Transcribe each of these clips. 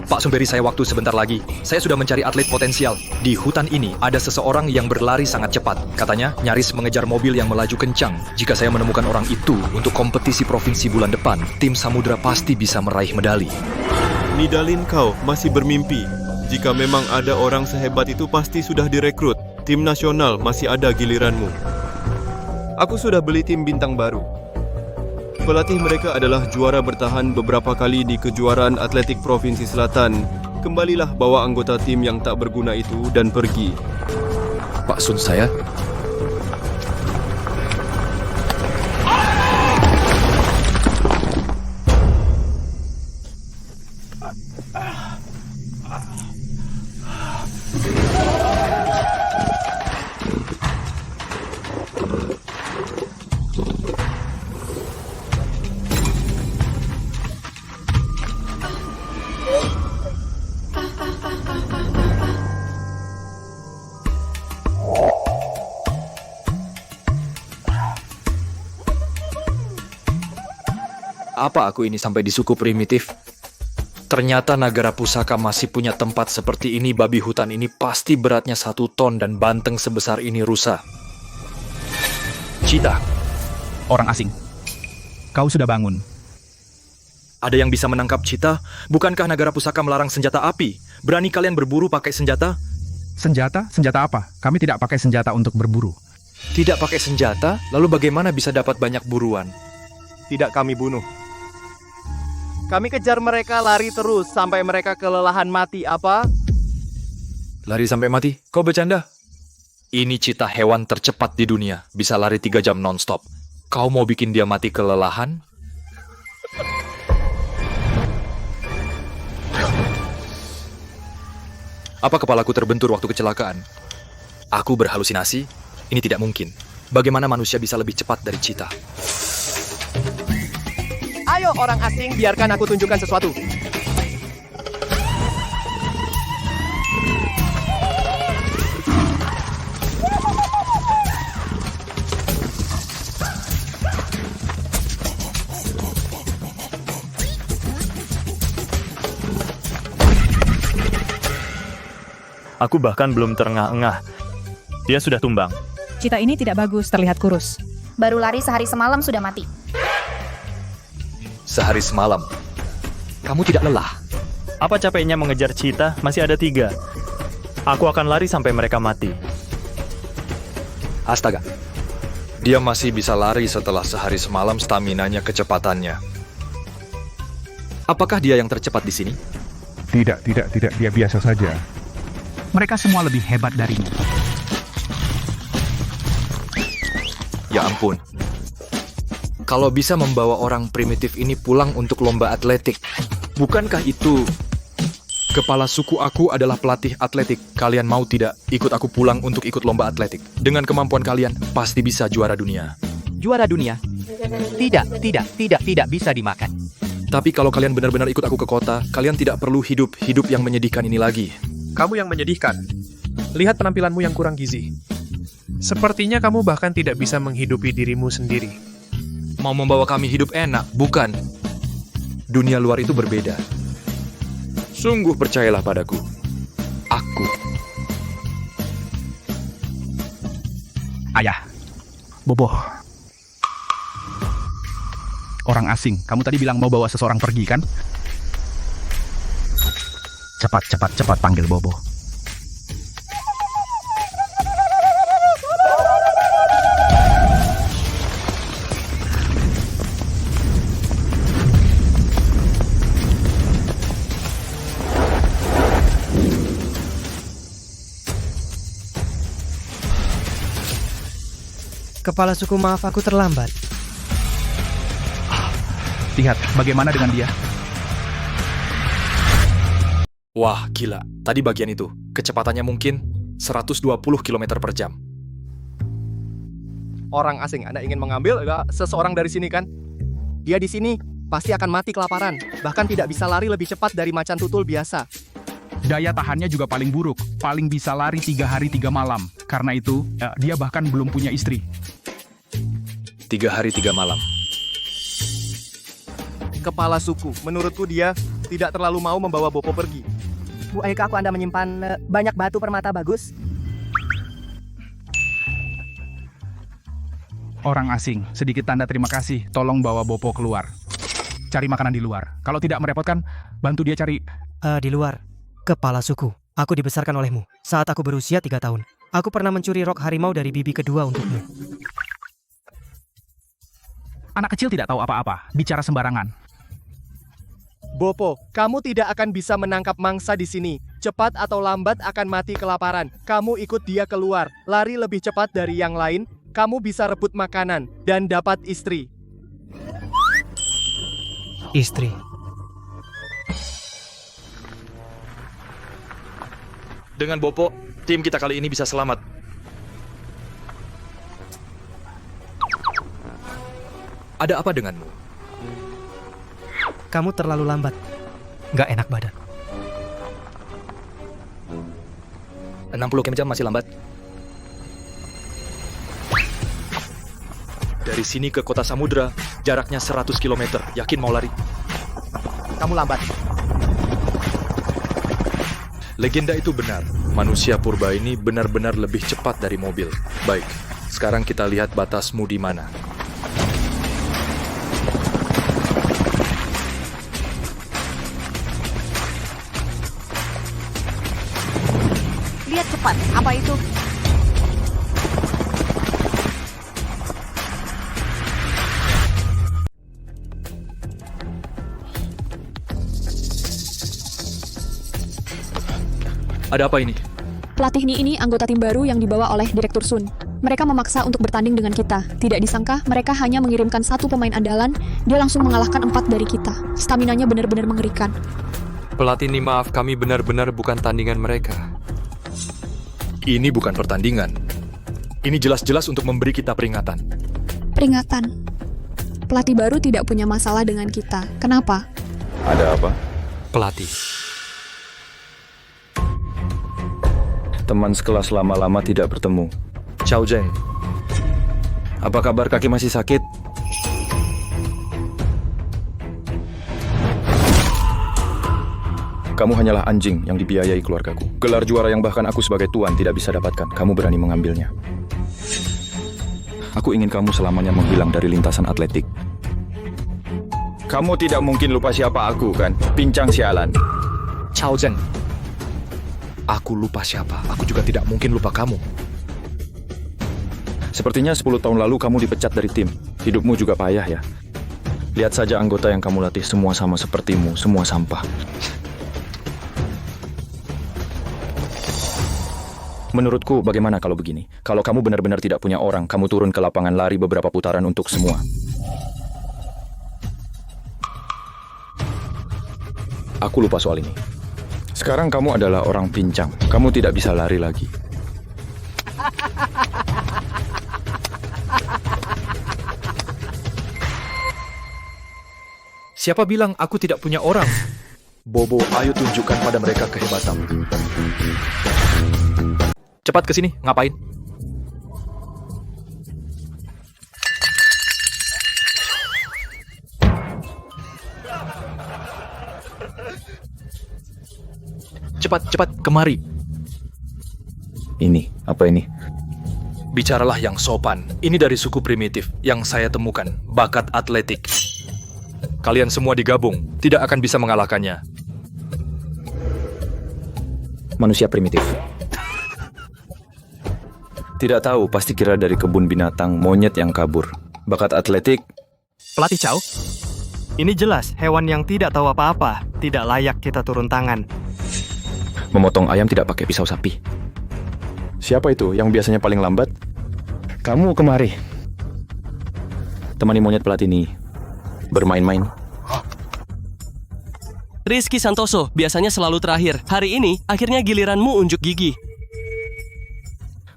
Pak Sun, beri saya waktu sebentar lagi. Saya sudah mencari atlet potensial. Di hutan ini ada seseorang yang berlari sangat cepat. Katanya nyaris mengejar mobil yang melaju kencang. Jika saya menemukan orang itu untuk kompetisi provinsi bulan depan, tim Samudra pasti bisa meraih medali. Nidalin, kau masih bermimpi. Jika memang ada orang sehebat itu pasti sudah direkrut. Tim nasional masih ada giliranmu. Aku sudah beli tim bintang baru. Pelatih mereka adalah juara bertahan beberapa kali di kejuaraan atletik Provinsi Selatan. Kembalilah bawa anggota tim yang tak berguna itu dan pergi. Pak Sun, saya... Apa aku ini sampai di suku primitif? Ternyata Nagara Pusaka masih punya tempat seperti ini. Babi hutan ini pasti beratnya 1 ton dan banteng sebesar ini rusa. Cheetah. Orang asing. Kau sudah bangun. Ada yang bisa menangkap cheetah? Bukankah Nagara Pusaka melarang senjata api? Berani kalian berburu pakai senjata? Senjata? Senjata apa? Kami tidak pakai senjata untuk berburu. Tidak pakai senjata? Lalu bagaimana bisa dapat banyak buruan? Tidak kami bunuh. Kami kejar mereka lari terus sampai mereka kelelahan mati. Apa? Lari sampai mati? Kau bercanda? Ini cheetah hewan tercepat di dunia. Bisa lari 3 jam non-stop. Kau mau bikin dia mati kelelahan? Apa kepalaku terbentur waktu kecelakaan? Aku berhalusinasi? Ini tidak mungkin. Bagaimana manusia bisa lebih cepat dari cheetah? Ayo orang asing, biarkan aku tunjukkan sesuatu. Aku bahkan belum terengah-engah. Dia sudah tumbang. Cheetah ini tidak bagus, terlihat kurus. Baru lari sehari semalam sudah mati. Sehari semalam. Kamu tidak lelah? Apa capeknya mengejar cheetah? Masih ada 3. Aku akan lari sampai mereka mati. Astaga. Dia masih bisa lari setelah sehari semalam staminanya kecepatannya. Apakah dia yang tercepat di sini? Tidak. Dia biasa saja. Mereka semua lebih hebat darinya. Ya ampun. Kalau bisa membawa orang primitif ini pulang untuk lomba atletik, bukankah itu... Kepala suku aku adalah pelatih atletik. Kalian mau tidak ikut aku pulang untuk ikut lomba atletik? Dengan kemampuan kalian, pasti bisa juara dunia. Juara dunia? Tidak bisa dimakan. Tapi kalau kalian benar-benar ikut aku ke kota, kalian tidak perlu hidup yang menyedihkan ini lagi. Kamu yang menyedihkan. Lihat penampilanmu yang kurang gizi. Sepertinya kamu bahkan tidak bisa menghidupi dirimu sendiri. Mau membawa kami hidup enak, bukan? Dunia luar itu berbeda. Sungguh percayalah padaku. Aku. Ayah. Bobo. Orang asing. Kamu tadi bilang mau bawa seseorang pergi, kan? Cepat panggil Bobo. Kepala suku, maaf aku terlambat. Lihat, bagaimana dengan dia? Wah, gila. Tadi bagian itu. Kecepatannya mungkin 120 km per jam. Orang asing, Anda ingin mengambil seseorang dari sini kan? Dia di sini pasti akan mati kelaparan. Bahkan tidak bisa lari lebih cepat dari macan tutul biasa. Daya tahannya juga paling buruk. Paling bisa lari 3 hari 3 malam. Karena itu, dia bahkan belum punya istri. 3 hari 3 malam. Kepala suku, menurutku dia tidak terlalu mau membawa Bopo pergi. Bu Aika, aku Anda menyimpan banyak batu permata bagus. Orang asing, sedikit tanda terima kasih. Tolong bawa Bopo keluar. Cari makanan di luar. Kalau tidak merepotkan, bantu dia cari. Di luar. Kepala suku. Aku dibesarkan olehmu. Saat aku berusia 3 tahun. Aku pernah mencuri rok harimau dari bibi kedua untukmu. Anak kecil tidak tahu apa-apa, bicara sembarangan. Bopo, kamu tidak akan bisa menangkap mangsa di sini. Cepat atau lambat akan mati kelaparan. Kamu ikut dia keluar, lari lebih cepat dari yang lain. Kamu bisa rebut makanan dan dapat istri. Istri. Dengan Bopo, tim kita kali ini bisa selamat. Ada apa denganmu? Kamu terlalu lambat. Gak enak badan. 60 jam masih lambat. Dari sini ke kota samudra, jaraknya 100 km. Yakin mau lari? Kamu lambat. Legenda itu benar. Manusia purba ini benar-benar lebih cepat dari mobil. Baik, sekarang kita lihat batasmu di mana. Lihat cepat, apa itu? Ada apa ini? Pelatih ini anggota tim baru yang dibawa oleh Direktur Sun. Mereka memaksa untuk bertanding dengan kita. Tidak disangka, mereka hanya mengirimkan 1 pemain andalan, dia langsung mengalahkan 4 dari kita. Staminanya benar-benar mengerikan. Pelatih ini maaf, kami benar-benar bukan tandingan mereka. Ini bukan pertandingan. Ini jelas-jelas untuk memberi kita peringatan. Peringatan. Pelatih baru tidak punya masalah dengan kita. Kenapa? Ada apa? Pelatih. Teman sekelas lama-lama tidak bertemu. Xiao Zheng. Apa kabar, kaki masih sakit? Kamu hanyalah anjing yang dibiayai keluargaku. Gelar juara yang bahkan aku sebagai tuan tidak bisa dapatkan. Kamu berani mengambilnya. Aku ingin kamu selamanya menghilang dari lintasan atletik. Kamu tidak mungkin lupa siapa aku, kan? Pincang sialan. Xiao Zheng. Aku lupa siapa. Aku juga tidak mungkin lupa kamu. Sepertinya 10 tahun lalu kamu dipecat dari tim. Hidupmu juga payah ya. Lihat saja anggota yang kamu latih, semua sama sepertimu, semua sampah. Menurutku, bagaimana kalau begini? Kalau kamu benar-benar tidak punya orang, kamu turun ke lapangan lari beberapa putaran untuk semua. Aku lupa soal ini. Sekarang kamu adalah orang pincang. Kamu tidak bisa lari lagi. Siapa bilang aku tidak punya orang? Bobo, ayo tunjukkan pada mereka kehebatan. Cepat ke sini, ngapain? Cepat, kemari. Ini, apa ini? Bicaralah yang sopan. Ini dari suku primitif yang saya temukan, bakat atletik. Kalian semua digabung, tidak akan bisa mengalahkannya. Manusia primitif. Tidak tahu, pasti kira dari kebun binatang, monyet yang kabur. Bakat atletik. Pelatih Chow, ini jelas hewan yang tidak tahu apa-apa, tidak layak kita turun tangan. Memotong ayam tidak pakai pisau sapi. Siapa itu yang biasanya paling lambat? Kamu kemari. Temani monyet pelatih ini bermain-main. Rizky Santoso, biasanya selalu terakhir. Hari ini, akhirnya giliranmu unjuk gigi.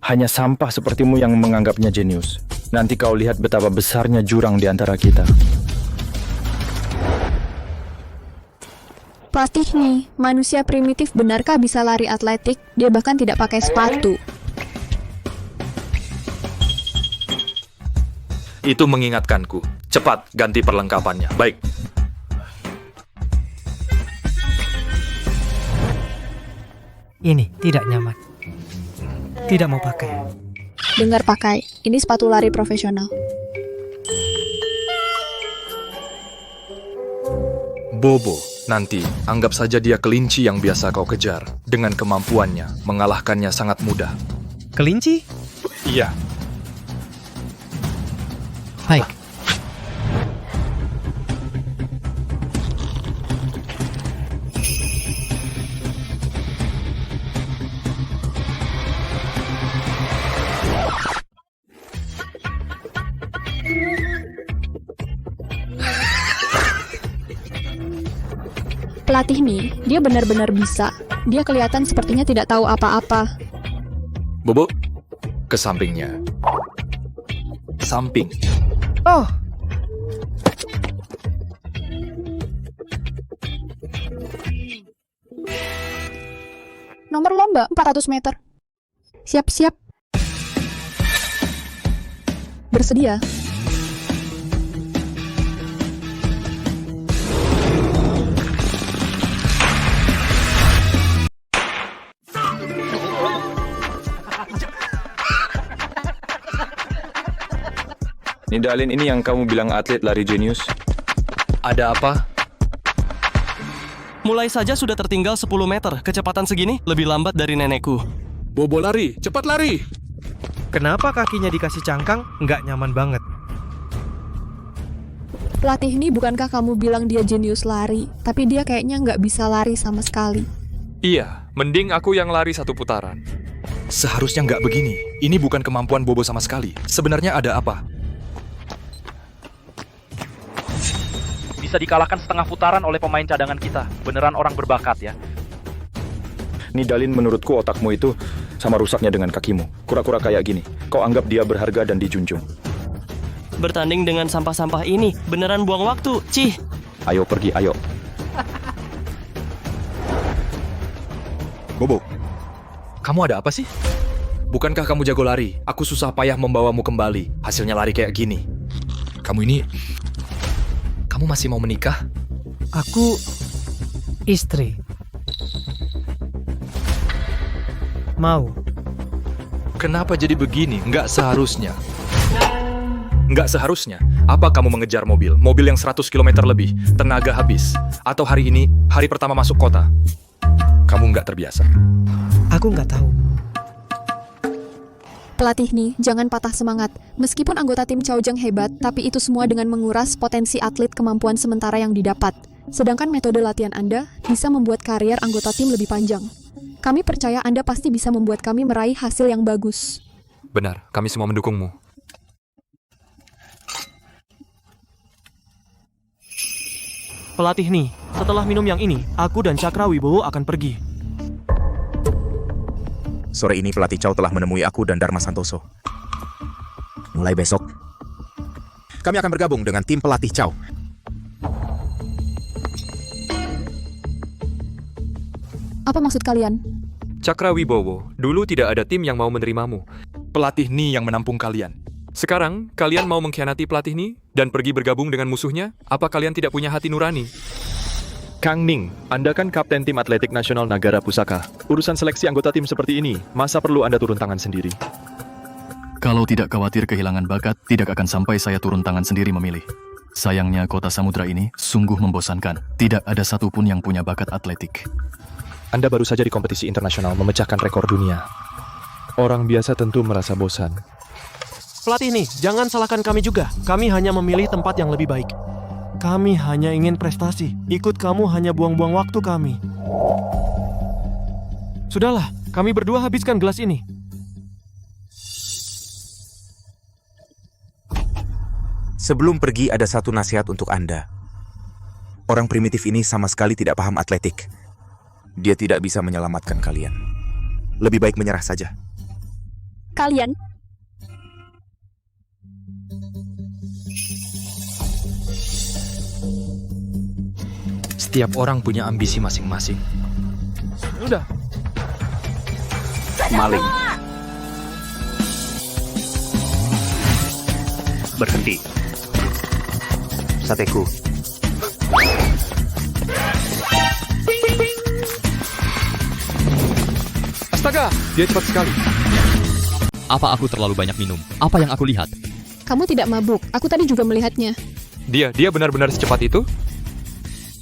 Hanya sampah sepertimu yang menganggapnya jenius. Nanti kau lihat betapa besarnya jurang di antara kita. Pelatih nih, manusia primitif benarkah bisa lari atletik? Dia bahkan tidak pakai sepatu. Itu mengingatkanku. Cepat, ganti perlengkapannya. Baik. Ini tidak nyaman. Tidak mau pakai. Dengar pakai, ini sepatu lari profesional. Bobo, nanti anggap saja dia kelinci yang biasa kau kejar. Dengan kemampuannya, mengalahkannya sangat mudah. Kelinci? Iya. Baik. Pelatih nih, dia benar-benar bisa. Dia kelihatan sepertinya tidak tahu apa-apa. Bobo, ke sampingnya. Samping. Oh, Nomor lomba 400 meter. Siap-siap. Bersedia. Nidalin, ini yang kamu bilang atlet lari jenius? Ada apa? Mulai saja sudah tertinggal 10 meter. Kecepatan segini lebih lambat dari nenekku. Bobo lari, cepat lari. kenapa kakinya dikasih cangkang? Nggak nyaman banget. Pelatih ini bukankah kamu bilang dia jenius lari, tapi dia kayaknya nggak bisa lari sama sekali. Iya, mending aku yang lari 1 putaran. Seharusnya nggak begini. Ini bukan kemampuan Bobo sama sekali. Sebenarnya ada apa? Bisa dikalahkan setengah putaran oleh pemain cadangan kita. Beneran orang berbakat ya. Nidalin, menurutku otakmu itu sama rusaknya dengan kakimu. Kura-kura kayak gini. Kau anggap dia berharga dan dijunjung. Bertanding dengan sampah-sampah ini beneran buang waktu, Cih. Ayo pergi, ayo. Bobo, kamu ada apa sih? Bukankah kamu jago lari? Aku susah payah membawamu kembali. Hasilnya lari kayak gini. Kamu ini... Kamu masih mau menikah? Aku istri. Mau. Kenapa jadi begini? Nggak seharusnya. Nggak seharusnya. Apa kamu mengejar mobil? Mobil yang 100 km lebih. Tenaga habis. Atau hari ini, hari pertama masuk kota. Kamu nggak terbiasa. Aku nggak tahu. Pelatih nih, jangan patah semangat. Meskipun anggota tim Chaojeng hebat, tapi itu semua dengan menguras potensi atlet kemampuan sementara yang didapat. Sedangkan metode latihan Anda bisa membuat karier anggota tim lebih panjang. Kami percaya Anda pasti bisa membuat kami meraih hasil yang bagus. Benar, kami semua mendukungmu. Pelatih nih, setelah minum yang ini, aku dan Cakra Wibowo akan pergi. Sore ini pelatih Chow telah menemui aku dan Dharma Santoso. Mulai besok, kami akan bergabung dengan tim pelatih Chow. Apa maksud kalian? Cakra Wibowo, dulu tidak ada tim yang mau menerimamu. Pelatih Ni yang menampung kalian. Sekarang, kalian mau mengkhianati pelatih Ni dan pergi bergabung dengan musuhnya? Apa kalian tidak punya hati nurani? Kang Ning, Anda kan kapten tim atletik nasional Nagara Pusaka. Urusan seleksi anggota tim seperti ini, masa perlu Anda turun tangan sendiri? Kalau tidak khawatir kehilangan bakat, tidak akan sampai saya turun tangan sendiri memilih. Sayangnya kota samudra ini sungguh membosankan. Tidak ada satupun yang punya bakat atletik. Anda baru saja di kompetisi internasional memecahkan rekor dunia. Orang biasa tentu merasa bosan. Pelatih nih, jangan salahkan kami juga. Kami hanya memilih tempat yang lebih baik. Kami hanya ingin prestasi. Ikut kamu hanya buang-buang waktu kami. Sudahlah, kami berdua habiskan gelas ini. Sebelum pergi ada satu nasihat untuk Anda. Orang primitif ini sama sekali tidak paham atletik. Dia tidak bisa menyelamatkan kalian. Lebih baik menyerah saja. Kalian? Setiap orang punya ambisi masing-masing. Udah. Maling. Berhenti. Sateku. Astaga, dia cepat sekali. Apa aku terlalu banyak minum? Apa yang aku lihat? Kamu tidak mabuk. Aku tadi juga melihatnya. Dia benar-benar secepat itu?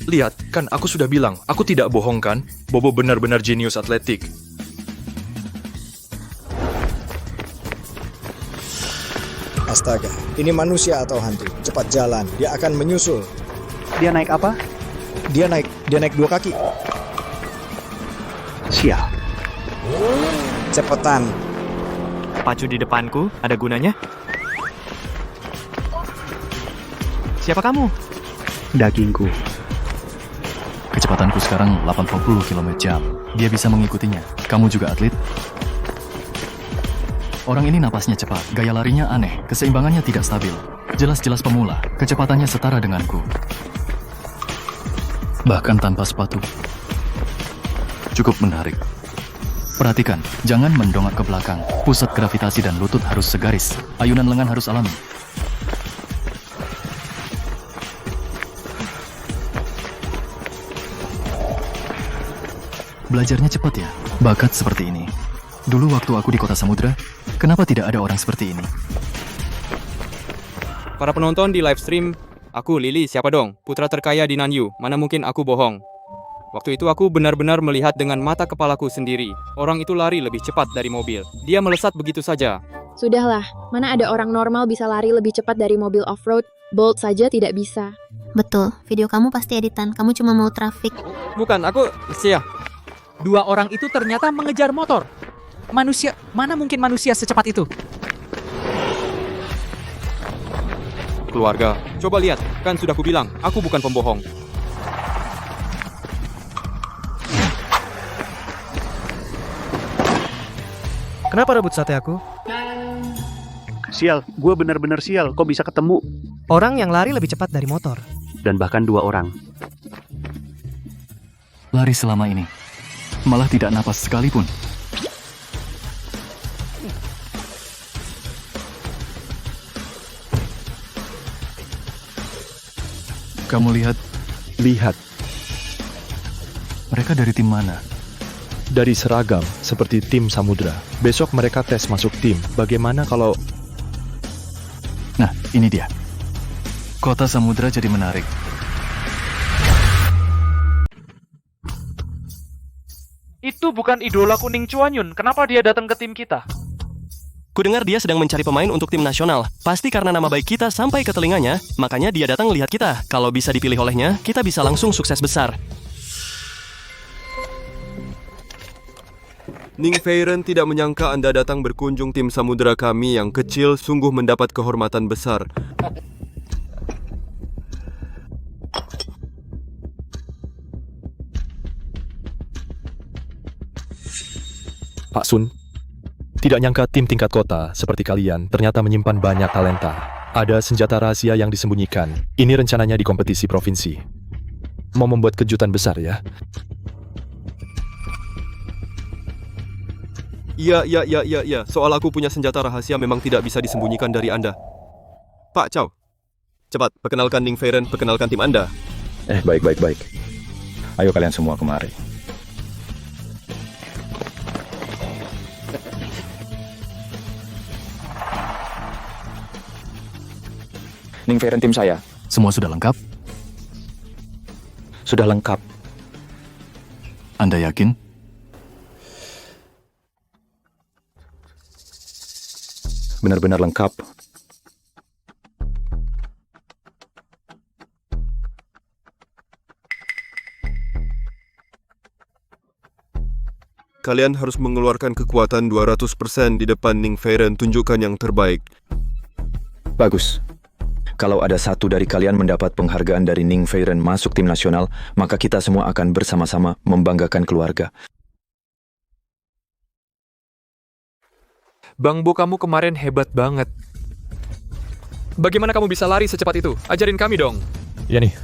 Lihat, kan aku sudah bilang, aku tidak bohong kan? Bobo benar-benar jenius atletik. Astaga, ini manusia atau hantu? Cepat jalan, dia akan menyusul. Dia naik apa? Dia naik 2 kaki. Sial. Cepetan. Pacu di depanku, ada gunanya? Siapa kamu? Dagingku. Kecepatanku sekarang 80 km/jam. Dia bisa mengikutinya. Kamu juga atlet? Orang ini napasnya cepat, gaya larinya aneh, keseimbangannya tidak stabil. Jelas-jelas pemula, kecepatannya setara denganku. Bahkan tanpa sepatu. Cukup menarik. Perhatikan, jangan mendongak ke belakang. Pusat gravitasi dan lutut harus segaris. Ayunan lengan harus alami. Belajarnya cepat ya, bakat seperti ini. Dulu waktu aku di Kota Samudra, kenapa tidak ada orang seperti ini? Para penonton di live stream, aku Lily, siapa dong? Putra terkaya di Nanyu, mana mungkin aku bohong. Waktu itu aku benar-benar melihat dengan mata kepalaku sendiri. Orang itu lari lebih cepat dari mobil. Dia melesat begitu saja. Sudahlah, mana ada orang normal bisa lari lebih cepat dari mobil off-road? Bolt saja tidak bisa. Betul, video kamu pasti editan. Kamu cuma mau trafik. Bukan, aku Sia. 2 orang itu ternyata mengejar motor. Manusia, mana mungkin manusia secepat itu? Keluarga, coba lihat, kan sudah kubilang, aku bukan pembohong. Kenapa rebut sate aku? Sial, gue benar-benar sial. Kok bisa ketemu? Orang yang lari lebih cepat dari motor. Dan bahkan 2 orang. Lari selama ini, malah tidak napas sekalipun. Kamu lihat? Lihat. Mereka dari tim mana? Dari seragam, seperti tim Samudra. Besok mereka tes masuk tim. Bagaimana kalau... Nah, ini dia. Kota Samudra jadi menarik. Itu bukan idola kuning Chuanyun. Kenapa dia datang ke tim kita? Kudengar dia sedang mencari pemain untuk tim nasional. Pasti karena nama baik kita sampai ke telinganya, makanya dia datang lihat kita. Kalau bisa dipilih olehnya, kita bisa langsung sukses besar. Ning Feiren tidak menyangka Anda datang berkunjung tim samudera kami yang kecil sungguh mendapat kehormatan besar. Pak Sun, tidak nyangka tim tingkat kota seperti kalian ternyata menyimpan banyak talenta. Ada senjata rahasia yang disembunyikan. Ini rencananya di kompetisi provinsi. Mau membuat kejutan besar ya? Iya. Soal aku punya senjata rahasia memang tidak bisa disembunyikan dari Anda. Pak Chow, cepat perkenalkan Ning Feiren, perkenalkan tim Anda. Baik. Ayo kalian semua kemari. Ning Feiren tim saya. Semua sudah lengkap? Sudah lengkap. Anda yakin? Benar-benar lengkap. Kalian harus mengeluarkan kekuatan 200% di depan Ning Feiren, tunjukkan yang terbaik. Bagus. Kalau ada satu dari kalian mendapat penghargaan dari Ning Feiren masuk tim nasional, maka kita semua akan bersama-sama membanggakan keluarga. Bang Bo, kamu kemarin hebat banget. Bagaimana kamu bisa lari secepat itu? Ajarin kami dong. Ya nih.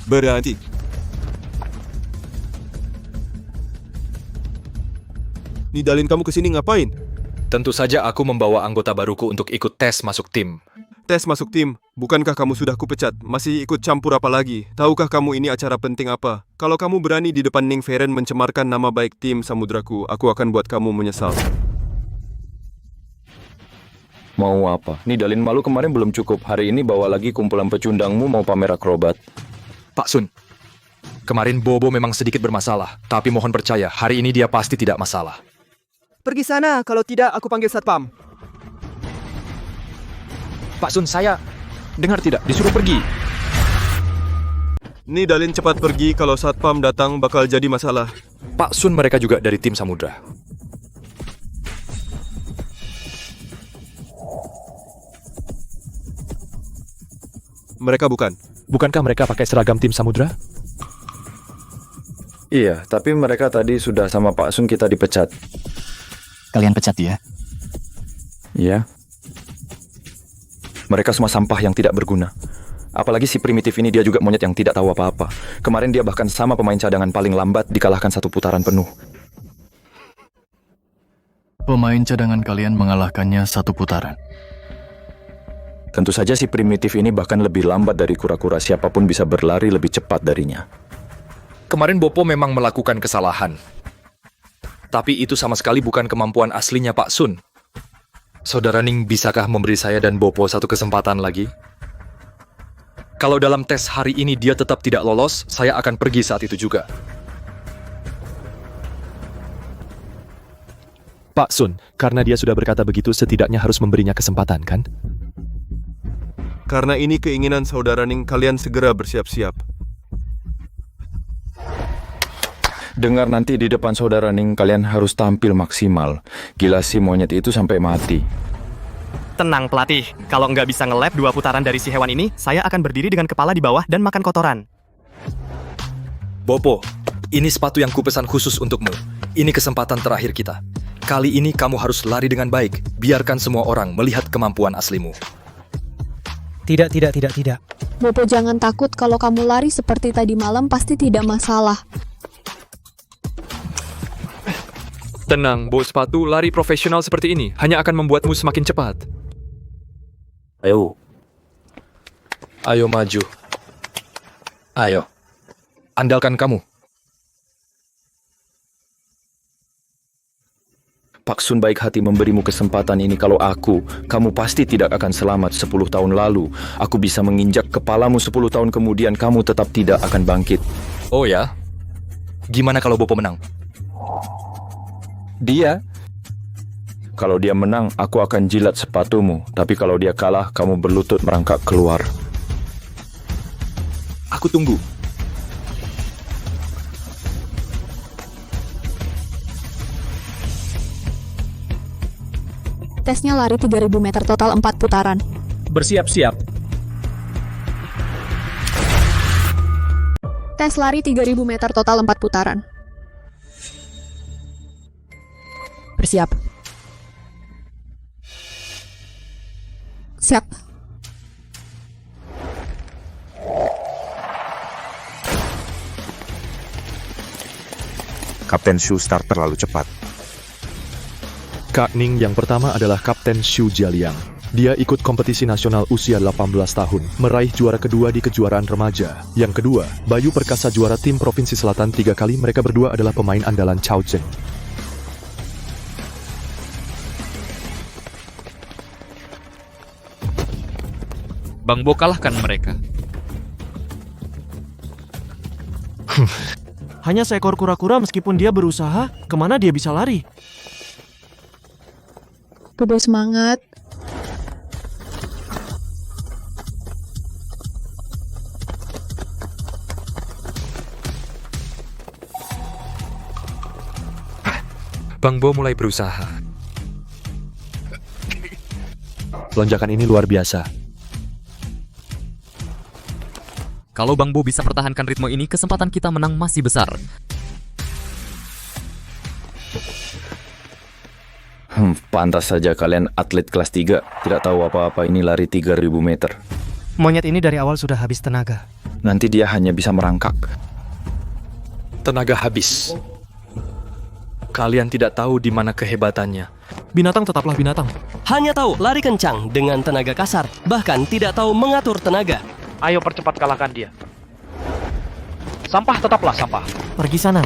Berhenti. Nidalin kamu kesini ngapain? Tentu saja aku membawa anggota baruku untuk ikut tes masuk tim. Tes masuk tim? Bukankah kamu sudah kupecat? Masih ikut campur apa lagi? Tahukah kamu ini acara penting apa? Kalau kamu berani di depan Ning Feren mencemarkan nama baik tim Samudraku, aku akan buat kamu menyesal. Mau apa? Nidalin malu kemarin belum cukup. Hari ini bawa lagi kumpulan pecundangmu mau pamer akrobat. Pak Sun, kemarin Bobo memang sedikit bermasalah. Tapi mohon percaya, hari ini dia pasti tidak masalah. Pergi sana, kalau tidak aku panggil satpam. Pak Sun, saya dengar tidak, disuruh pergi. Nidalin cepat pergi, kalau satpam datang bakal jadi masalah. Pak Sun, mereka juga dari tim Samudra. Mereka bukan. Bukankah mereka pakai seragam tim Samudra? Iya, tapi mereka tadi sudah sama Pak Sun kita dipecat. Kalian pecat dia? Iya. Mereka semua sampah yang tidak berguna. Apalagi si primitif ini, dia juga monyet yang tidak tahu apa-apa. Kemarin dia bahkan sama pemain cadangan paling lambat dikalahkan 1 putaran penuh. Pemain cadangan kalian mengalahkannya 1 putaran. Tentu saja si primitif ini bahkan lebih lambat dari kura-kura, siapapun bisa berlari lebih cepat darinya. Kemarin Bopo memang melakukan kesalahan. Tapi itu sama sekali bukan kemampuan aslinya Pak Sun. Saudara Ning, bisakah memberi saya dan Bopo 1 kesempatan lagi? Kalau dalam tes hari ini dia tetap tidak lolos, saya akan pergi saat itu juga. Pak Sun, karena dia sudah berkata begitu, setidaknya harus memberinya kesempatan, kan? Karena ini keinginan saudara Ning, kalian segera bersiap-siap. Dengar nanti di depan saudara Ning, kalian harus tampil maksimal. Gila si monyet itu sampai mati. Tenang pelatih, kalau nggak bisa nge-lap 2 putaran dari si hewan ini, saya akan berdiri dengan kepala di bawah dan makan kotoran. Bopo, ini sepatu yang kupesan khusus untukmu. Ini kesempatan terakhir kita. Kali ini kamu harus lari dengan baik. Biarkan semua orang melihat kemampuan aslimu. Tidak. Bopo jangan takut, kalau kamu lari seperti tadi malam pasti tidak masalah. Tenang, bawa sepatu lari profesional seperti ini hanya akan membuatmu semakin cepat. Ayo. Ayo maju. Ayo. Andalkan kamu. Pak Sun baik hati memberimu kesempatan ini. Kalau aku, kamu pasti tidak akan selamat. 10 tahun lalu, aku bisa menginjak kepalamu. 10 tahun kemudian, kamu tetap tidak akan bangkit. Oh ya? Gimana kalau Bopo menang? Dia? Kalau dia menang, aku akan jilat sepatumu. Tapi kalau dia kalah, kamu berlutut merangkak keluar. Aku tunggu. Tesnya lari 3000 meter total 4 putaran. Bersiap-siap. Tes lari 3000 meter total 4 putaran. Bersiap. Siap. Kapten Shu start terlalu cepat. Kak Ning yang pertama adalah Kapten Xu Jialiang. Dia ikut kompetisi nasional usia 18 tahun, meraih juara kedua di kejuaraan remaja. Yang kedua, Bayu Perkasa juara tim Provinsi Selatan 3 kali. Mereka berdua adalah pemain andalan Chao Cheng. Bang Bo kalahkan mereka. Hanya seekor kura-kura, meskipun dia berusaha, kemana dia bisa lari? Bobo semangat. Bang Bo mulai berusaha. Lonjakan ini luar biasa. Kalau Bang Bo bisa pertahankan ritme ini, kesempatan kita menang masih besar. Pantas saja kalian atlet kelas 3. Tidak tahu apa-apa, ini lari 3000 meter. Monyet ini dari awal sudah habis tenaga. Nanti dia hanya bisa merangkak. Tenaga habis. Kalian tidak tahu di mana kehebatannya. Binatang tetaplah binatang. Hanya tahu lari kencang dengan tenaga kasar, bahkan tidak tahu mengatur tenaga. Ayo percepat kalahkan dia. Sampah tetaplah sampah. Pergi sana.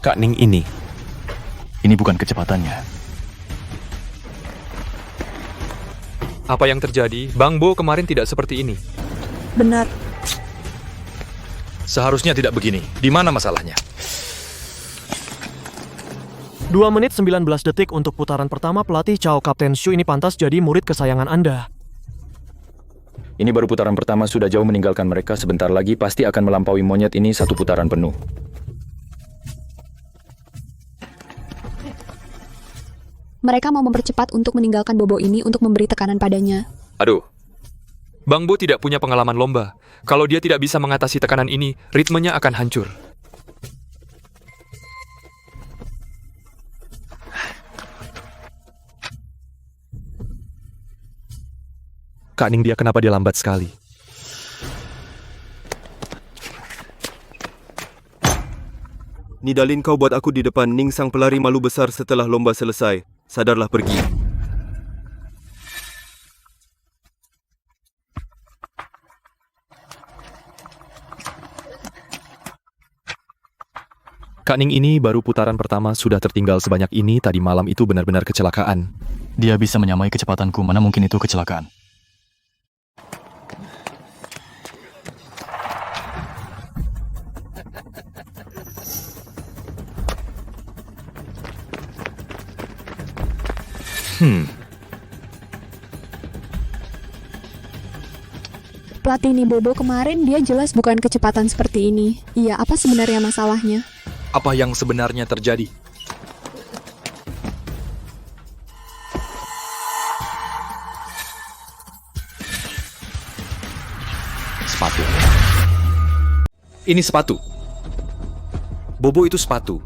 Kak Ning ini bukan kecepatannya. Apa yang terjadi? Bang Bo kemarin tidak seperti ini. Benar. Seharusnya tidak begini. Di mana masalahnya? 2 menit 19 detik untuk putaran pertama. Pelatih Cao Kapten Shu ini pantas jadi murid kesayangan Anda. Ini baru putaran pertama, sudah jauh meninggalkan mereka. Sebentar lagi pasti akan melampaui monyet ini 1 putaran penuh. Mereka mau mempercepat untuk meninggalkan Bobo ini untuk memberi tekanan padanya. Aduh. Bang Bo tidak punya pengalaman lomba. Kalau dia tidak bisa mengatasi tekanan ini, ritmenya akan hancur. Kak Ning, kenapa dia lambat sekali? Nidalin, kau buat aku di depan Ning sang pelari malu besar setelah lomba selesai. Sadarlah, pergi. Kak Ning ini baru putaran pertama sudah tertinggal sebanyak ini. Tadi malam itu benar-benar kecelakaan. Dia bisa menyamai kecepatanku, mana mungkin itu kecelakaan. Pelatih Bobo kemarin dia jelas bukan kecepatan seperti ini. Iya, apa sebenarnya masalahnya? Apa yang sebenarnya terjadi? Sepatu. Ini sepatu. Bobo itu sepatu.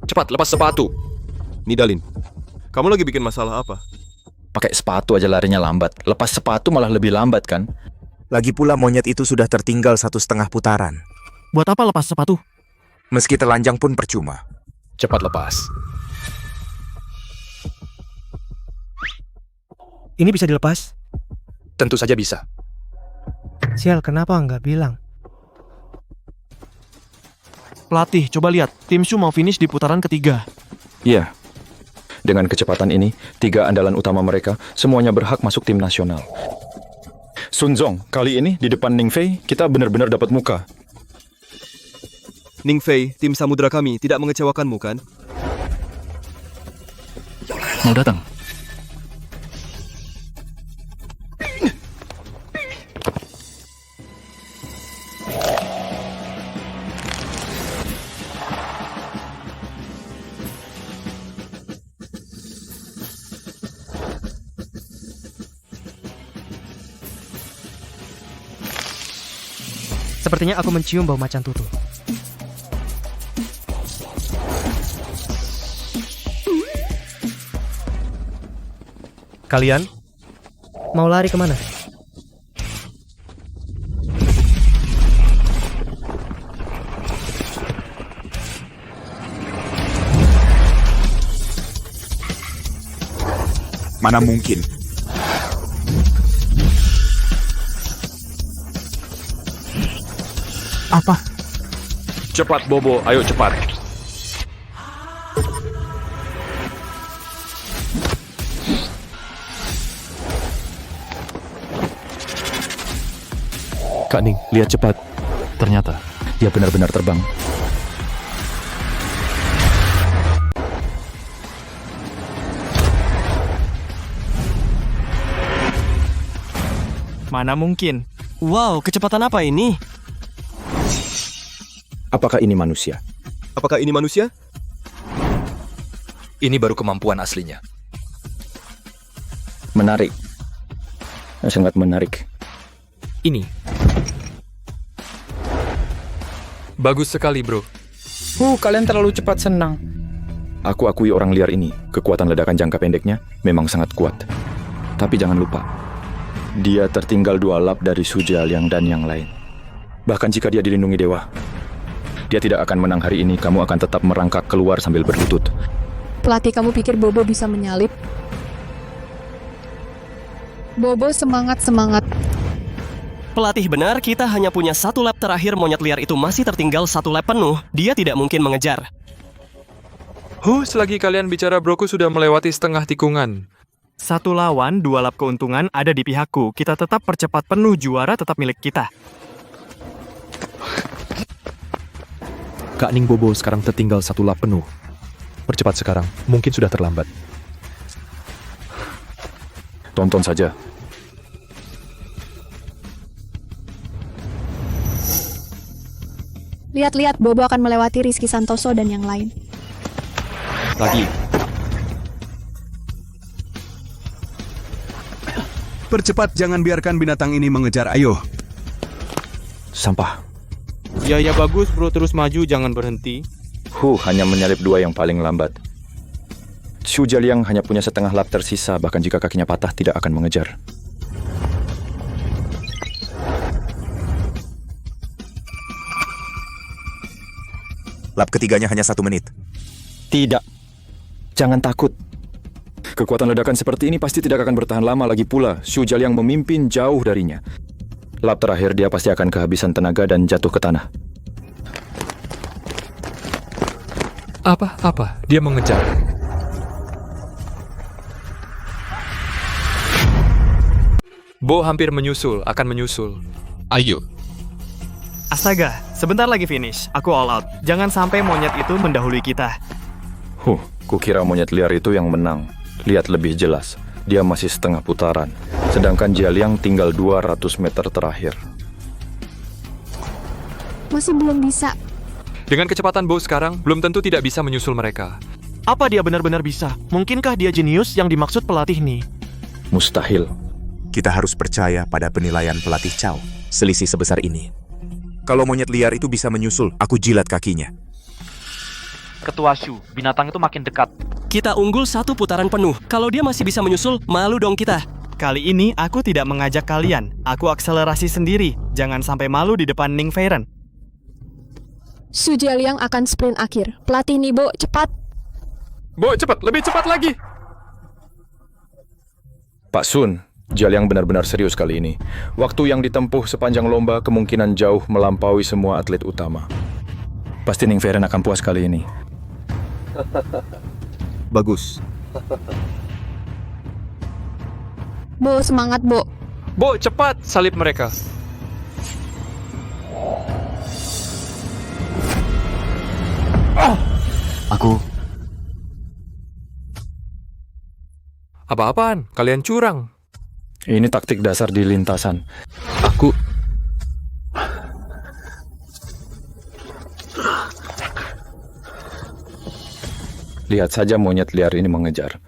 Cepat, lepas sepatu. Nidalin, kamu lagi bikin masalah apa? Pakai sepatu aja larinya lambat. Lepas sepatu malah lebih lambat kan? Lagi pula monyet itu sudah tertinggal 1,5 putaran. Buat apa lepas sepatu? Meski telanjang pun percuma. Cepat lepas. Ini bisa dilepas? Tentu saja bisa. Sial, kenapa nggak bilang? Pelatih, coba lihat. Tim Shu mau finish di putaran ketiga. Iya. Dengan kecepatan ini, 3 andalan utama mereka semuanya berhak masuk tim nasional. Sun Zong, kali ini di depan Ning Fei, kita benar-benar dapat muka. Ning Fei, tim samudra kami tidak mengecewakanmu kan? Mau datang? Sepertinya aku mencium bau macan tutul. Kalian mau lari kemana? Mana mungkin. Apa? Cepat, Bobo. Ayo cepat. Kak Ning, lihat cepat. Ternyata dia benar-benar terbang. Mana mungkin. Wow, kecepatan apa ini? Apakah ini manusia? Apakah ini manusia? Ini baru kemampuan aslinya. Menarik. Sangat menarik. Ini. Bagus sekali, bro. Kalian terlalu cepat senang. Aku akui orang liar ini, kekuatan ledakan jangka pendeknya memang sangat kuat. Tapi jangan lupa, dia tertinggal 2 lap dari Su Jialiang dan yang lain. Bahkan jika dia dilindungi dewa, dia tidak akan menang hari ini. Kamu akan tetap merangkak keluar sambil berlutut. Pelatih, kamu pikir Bobo bisa menyalip? Bobo, semangat. Pelatih benar, kita hanya punya 1 lap terakhir. Monyet liar itu masih tertinggal 1 lap penuh. Dia tidak mungkin mengejar. Selagi kalian bicara, broku sudah melewati setengah tikungan. 1 lawan, 2 lap keuntungan ada di pihakku. Kita tetap percepat penuh, juara tetap milik kita. Kak Ning Bobo sekarang tertinggal 1 lap penuh. Percepat sekarang, mungkin sudah terlambat. Tonton saja. Lihat-lihat, Bobo akan melewati Rizky Santoso dan yang lain. Lagi. Percepat, jangan biarkan binatang ini mengejar. Ayo. Sampah. Ya bagus bro, terus maju, jangan berhenti. Hanya menyalip 2 yang paling lambat. Su Jialiang hanya punya setengah lap tersisa, bahkan jika kakinya patah tidak akan mengejar. Lap ketiganya hanya 1 menit. Tidak. Jangan takut. Kekuatan ledakan seperti ini pasti tidak akan bertahan lama lagi pula. Su Jialiang memimpin jauh darinya. Lap terakhir dia pasti akan kehabisan tenaga dan jatuh ke tanah. Apa? Dia mengejar. Bo hampir menyusul, akan menyusul. Ayo. Astaga, sebentar lagi finish. Aku all out. Jangan sampai monyet itu mendahului kita. Kukira monyet liar itu yang menang. Lihat lebih jelas, dia masih setengah putaran. Sedangkan Jialiang tinggal 200 meter terakhir. Masih belum bisa. Dengan kecepatan Bo sekarang, belum tentu tidak bisa menyusul mereka. Apa dia benar-benar bisa? Mungkinkah dia jenius yang dimaksud pelatih nih? Mustahil. Kita harus percaya pada penilaian pelatih Chow. Selisih sebesar ini. Kalau monyet liar itu bisa menyusul, aku jilat kakinya. Ketua Shu, binatang itu makin dekat. Kita unggul 1 putaran penuh. Kalau dia masih bisa menyusul, malu dong kita. Kali ini aku tidak mengajak kalian. Aku akselerasi sendiri. Jangan sampai malu di depan Ning Feiren. Su Jialiang akan sprint akhir. Pelatih Nibo, cepat. Bo, cepat, lebih cepat lagi. Pak Sun, Jialiang benar-benar serius kali ini. Waktu yang ditempuh sepanjang lomba kemungkinan jauh melampaui semua atlet utama. Pasti Ning Feiren akan puas kali ini. Bagus. Bo, semangat, Bo. Bo, cepat, salib mereka. Aku. Apa-apaan? Kalian curang. Ini taktik dasar di lintasan. Aku... Lihat saja monyet liar ini mengejar.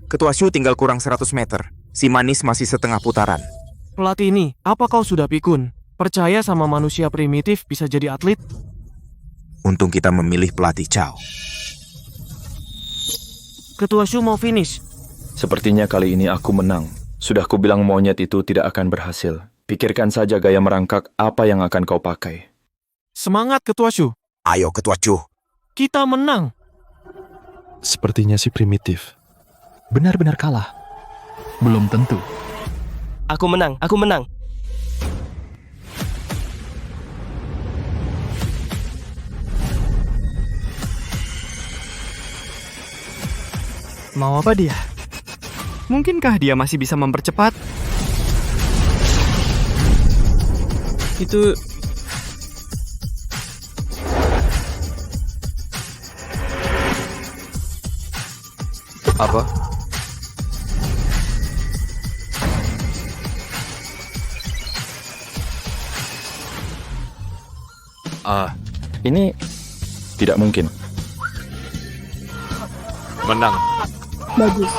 Ketua Shu tinggal kurang 100 meter. Si manis masih setengah putaran. Pelatih ini, apa kau sudah pikun? Percaya sama manusia primitif bisa jadi atlet? Untung kita memilih pelatih Chow. Ketua Shu mau finish. Sepertinya kali ini aku menang. Sudah kubilang monyet itu tidak akan berhasil. Pikirkan saja gaya merangkak apa yang akan kau pakai. Semangat, Ketua Shu. Ayo, Ketua Chu. Kita menang. Sepertinya si primitif benar-benar kalah. Belum tentu. Aku menang, aku menang. Mau apa dia? Mungkinkah dia masih bisa mempercepat? Itu... Apa? Ini tidak mungkin. Menang. Bagus.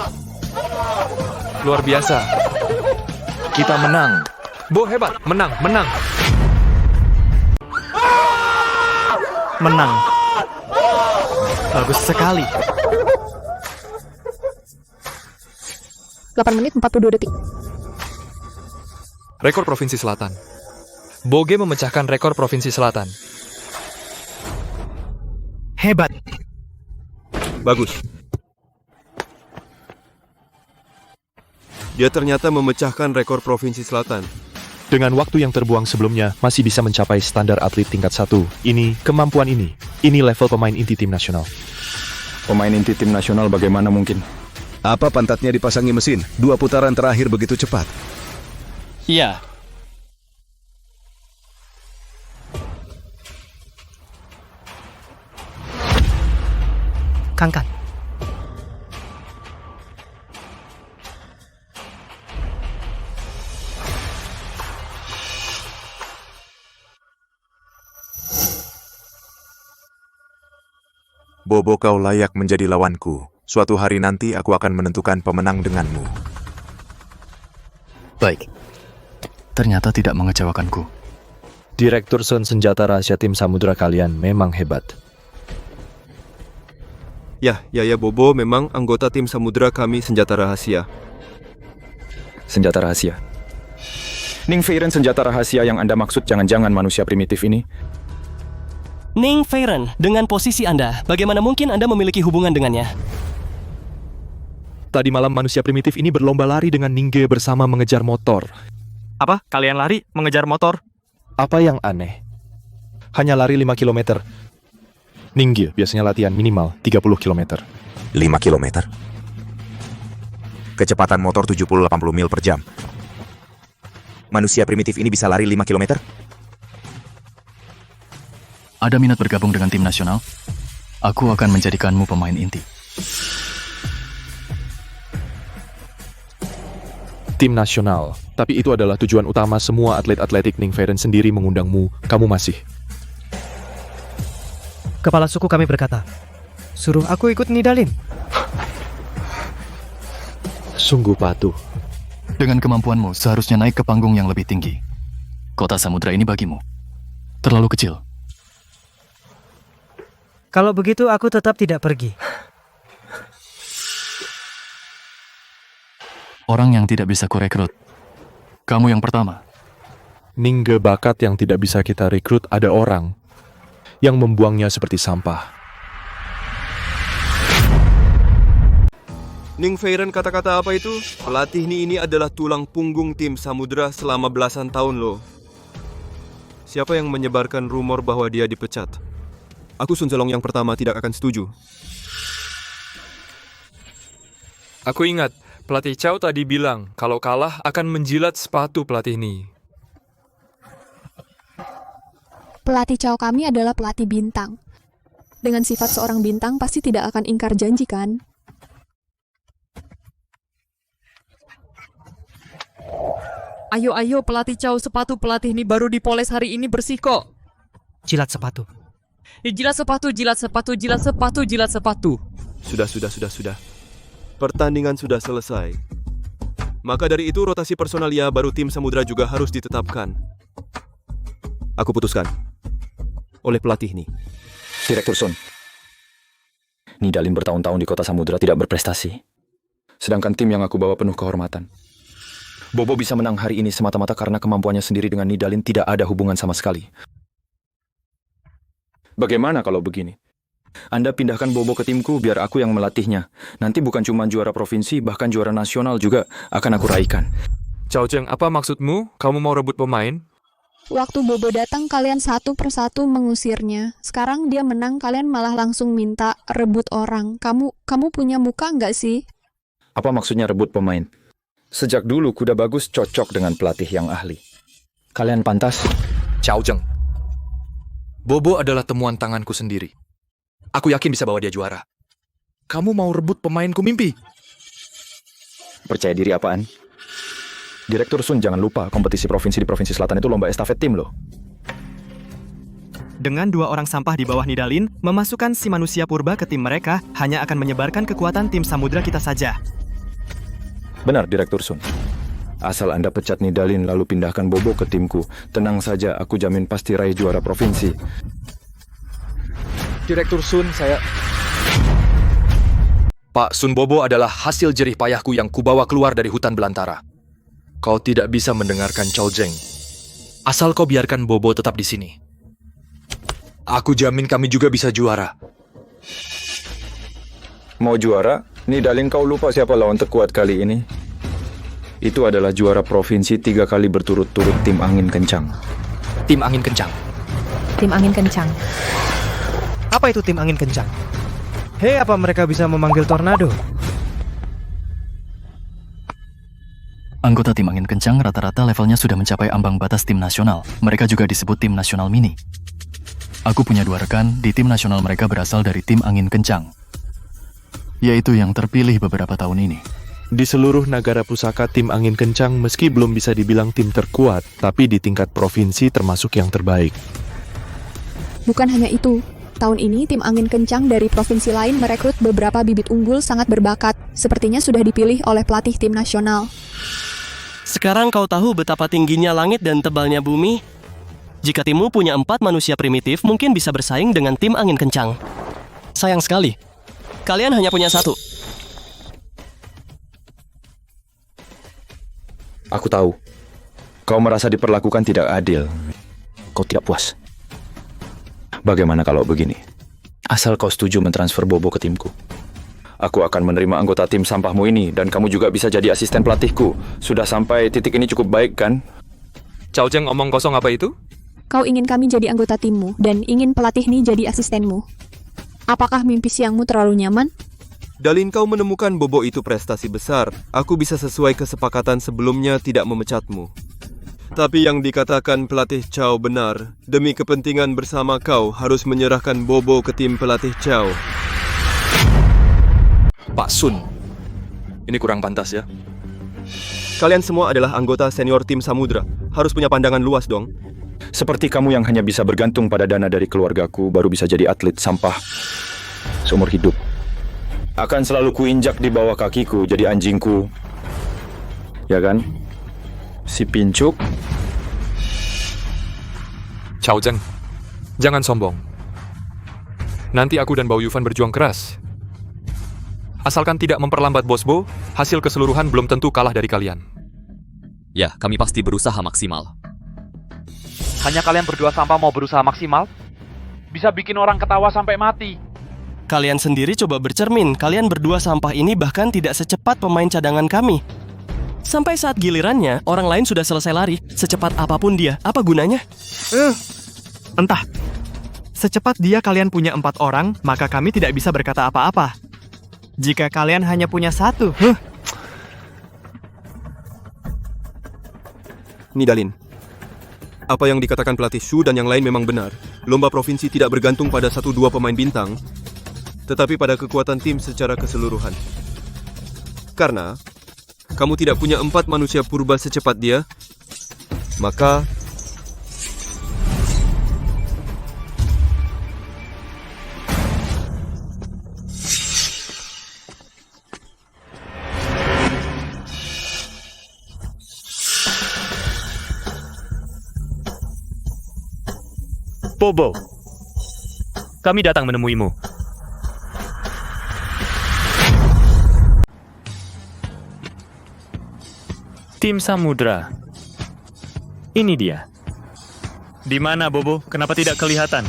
Luar biasa. Kita menang. Bo, hebat. Menang. Menang. Bagus sekali. 8 menit 42 detik. Rekor Provinsi Selatan. Boge memecahkan rekor Provinsi Selatan. Hebat. Bagus. Dia ternyata memecahkan rekor Provinsi Selatan. Dengan waktu yang terbuang sebelumnya, masih bisa mencapai standar atlet tingkat 1. Ini, kemampuan ini level pemain inti tim nasional. Pemain inti tim nasional bagaimana mungkin? Apa pantatnya dipasangi mesin? 2 putaran terakhir begitu cepat. Iya. Kangkan. Bobo, kau layak menjadi lawanku. Suatu hari nanti aku akan menentukan pemenang denganmu. Baik. Ternyata tidak mengecewakanku. Direktur Sun, senjata rahasia tim samudra kalian memang hebat. Ya, Bobo memang anggota tim samudra kami senjata rahasia. Senjata rahasia. Ning Feiren, senjata rahasia yang Anda maksud jangan-jangan manusia primitif ini? Ning Feiren, dengan posisi Anda, bagaimana mungkin Anda memiliki hubungan dengannya? Tadi malam manusia primitif ini berlomba lari dengan Ningge bersama mengejar motor. Apa? Kalian lari mengejar motor? Apa yang aneh? Hanya lari 5 km. Ningge biasanya latihan minimal 30 km. 5 km? Kecepatan motor 70-80 mil per jam. Manusia primitif ini bisa lari 5 km? Ada minat bergabung dengan tim nasional? Aku akan menjadikanmu pemain inti. Tim nasional, tapi itu adalah tujuan utama semua atlet atletik. Ning Feiren sendiri mengundangmu, kamu masih. Kepala suku kami berkata, suruh aku ikut Nidalin. Sungguh patuh. Dengan kemampuanmu, seharusnya naik ke panggung yang lebih tinggi. Kota samudra ini bagimu terlalu kecil. Kalau begitu aku tetap tidak pergi. Orang yang tidak bisa kurekrut. Kamu yang pertama. Ningge bakat yang tidak bisa kita rekrut, ada orang yang membuangnya seperti sampah. Ning Feiren, kata-kata apa itu? Pelatih ini adalah tulang punggung tim samudra selama belasan tahun loh. Siapa yang menyebarkan rumor bahwa dia dipecat? Aku Sun Zelong yang pertama tidak akan setuju. Aku ingat, pelatih Chow tadi bilang kalau kalah akan menjilat sepatu pelatih ini. Pelatih Chow kami adalah pelatih bintang. Dengan sifat seorang bintang pasti tidak akan ingkar janji, kan? Ayo pelatih Chow, sepatu pelatih ini baru dipoles hari ini, bersih kok. Jilat sepatu. Jilat sepatu, jilat sepatu, jilat sepatu, jilat sepatu. Sudah. Pertandingan sudah selesai. Maka dari itu rotasi personalia baru tim samudra juga harus ditetapkan. Aku putuskan. Oleh pelatih ini. Direktur Sun, Nidalin bertahun-tahun di kota samudra tidak berprestasi. Sedangkan tim yang aku bawa penuh kehormatan. Bobo bisa menang hari ini semata-mata karena kemampuannya sendiri. Dengan Nidalin tidak ada hubungan sama sekali. Bagaimana kalau begini? Anda pindahkan Bobo ke timku biar aku yang melatihnya. Nanti bukan cuma juara provinsi, bahkan juara nasional juga akan aku raihkan. Chow Cheng, apa maksudmu? Kamu mau rebut pemain? Waktu Bobo datang, kalian satu persatu mengusirnya. Sekarang dia menang, kalian malah langsung minta rebut orang. Kamu punya muka nggak sih? Apa maksudnya rebut pemain? Sejak dulu kuda bagus cocok dengan pelatih yang ahli. Kalian pantas. Chow Cheng, Bobo adalah temuan tanganku sendiri. Aku yakin bisa bawa dia juara. Kamu mau rebut pemainku mimpi? Percaya diri apaan? Direktur Sun, jangan lupa kompetisi provinsi di Provinsi Selatan itu lomba estafet tim loh. Dengan 2 orang sampah di bawah Nidalin, memasukkan si manusia purba ke tim mereka hanya akan menyebarkan kekuatan tim samudra kita saja. Benar, Direktur Sun. Asal Anda pecat Nidalin lalu pindahkan Bobo ke timku, tenang saja, aku jamin pasti raih juara provinsi. Direktur Sun, saya... Pak Sun Bobo adalah hasil jerih payahku yang kubawa keluar dari hutan belantara. Kau tidak bisa mendengarkan Chow Zheng. Asal kau biarkan Bobo tetap di sini. Aku jamin kami juga bisa juara. Mau juara? Nidalin, kau lupa siapa lawan terkuat kali ini? Itu adalah juara provinsi 3 kali berturut-turut tim angin kencang. Tim angin kencang. Tim angin kencang. Apa itu tim angin kencang? Hei, apa mereka bisa memanggil tornado? Anggota tim angin kencang rata-rata levelnya sudah mencapai ambang batas tim nasional. Mereka juga disebut tim nasional mini. Aku punya 2 rekan, di tim nasional mereka berasal dari tim angin kencang, yaitu yang terpilih beberapa tahun ini. Di seluruh Nagara Pusaka, tim angin kencang meski belum bisa dibilang tim terkuat, tapi di tingkat provinsi termasuk yang terbaik. Bukan hanya itu, tahun ini tim angin kencang dari provinsi lain merekrut beberapa bibit unggul sangat berbakat. Sepertinya sudah dipilih oleh pelatih tim nasional. Sekarang kau tahu betapa tingginya langit dan tebalnya bumi? Jika timmu punya 4 manusia primitif, mungkin bisa bersaing dengan tim angin kencang. Sayang sekali, kalian hanya punya 1. Aku tahu. Kau merasa diperlakukan tidak adil. Kau tidak puas. Bagaimana kalau begini? Asal kau setuju mentransfer Bobo ke timku, aku akan menerima anggota tim sampahmu ini, dan kamu juga bisa jadi asisten pelatihku. Sudah sampai titik ini cukup baik, kan? Chow Zheng omong kosong apa itu? Kau ingin kami jadi anggota timmu, dan ingin pelatih ini jadi asistenmu. Apakah mimpi siangmu terlalu nyaman? Dalin, kau menemukan Bobo itu prestasi besar. Aku bisa sesuai kesepakatan sebelumnya tidak memecatmu. Tapi yang dikatakan pelatih Chow benar. Demi kepentingan bersama kau harus menyerahkan Bobo ke tim pelatih Chow. Pak Sun, ini kurang pantas ya. Kalian semua adalah anggota senior tim Samudra. Harus punya pandangan luas dong. Seperti kamu yang hanya bisa bergantung pada dana dari keluargaku, baru bisa jadi atlet sampah seumur hidup. Akan selalu kuinjak di bawah kakiku jadi anjingku. Ya kan? Si pincuk. Chow Zheng, jangan sombong. Nanti aku dan Bao Yufan berjuang keras. Asalkan tidak memperlambat Bos Bo, hasil keseluruhan belum tentu kalah dari kalian. Ya, kami pasti berusaha maksimal. Hanya kalian berdua sampah mau berusaha maksimal? Bisa bikin orang ketawa sampai mati. Kalian sendiri coba bercermin, kalian berdua sampah ini bahkan tidak secepat pemain cadangan kami. Sampai saat gilirannya, orang lain sudah selesai lari. Secepat apapun dia, apa gunanya? Entah. Secepat dia kalian punya 4 orang, maka kami tidak bisa berkata apa-apa. Jika kalian hanya punya 1, Nidalin, apa yang dikatakan pelatih Shu dan yang lain memang benar. Lomba provinsi tidak bergantung pada 1-2 pemain bintang, tetapi pada kekuatan tim secara keseluruhan. Karena kamu tidak punya 4 manusia purba secepat dia, maka Bobo, kami datang menemuimu. Tim Samudra. Ini dia. Di mana, Bobo? Kenapa tidak kelihatan?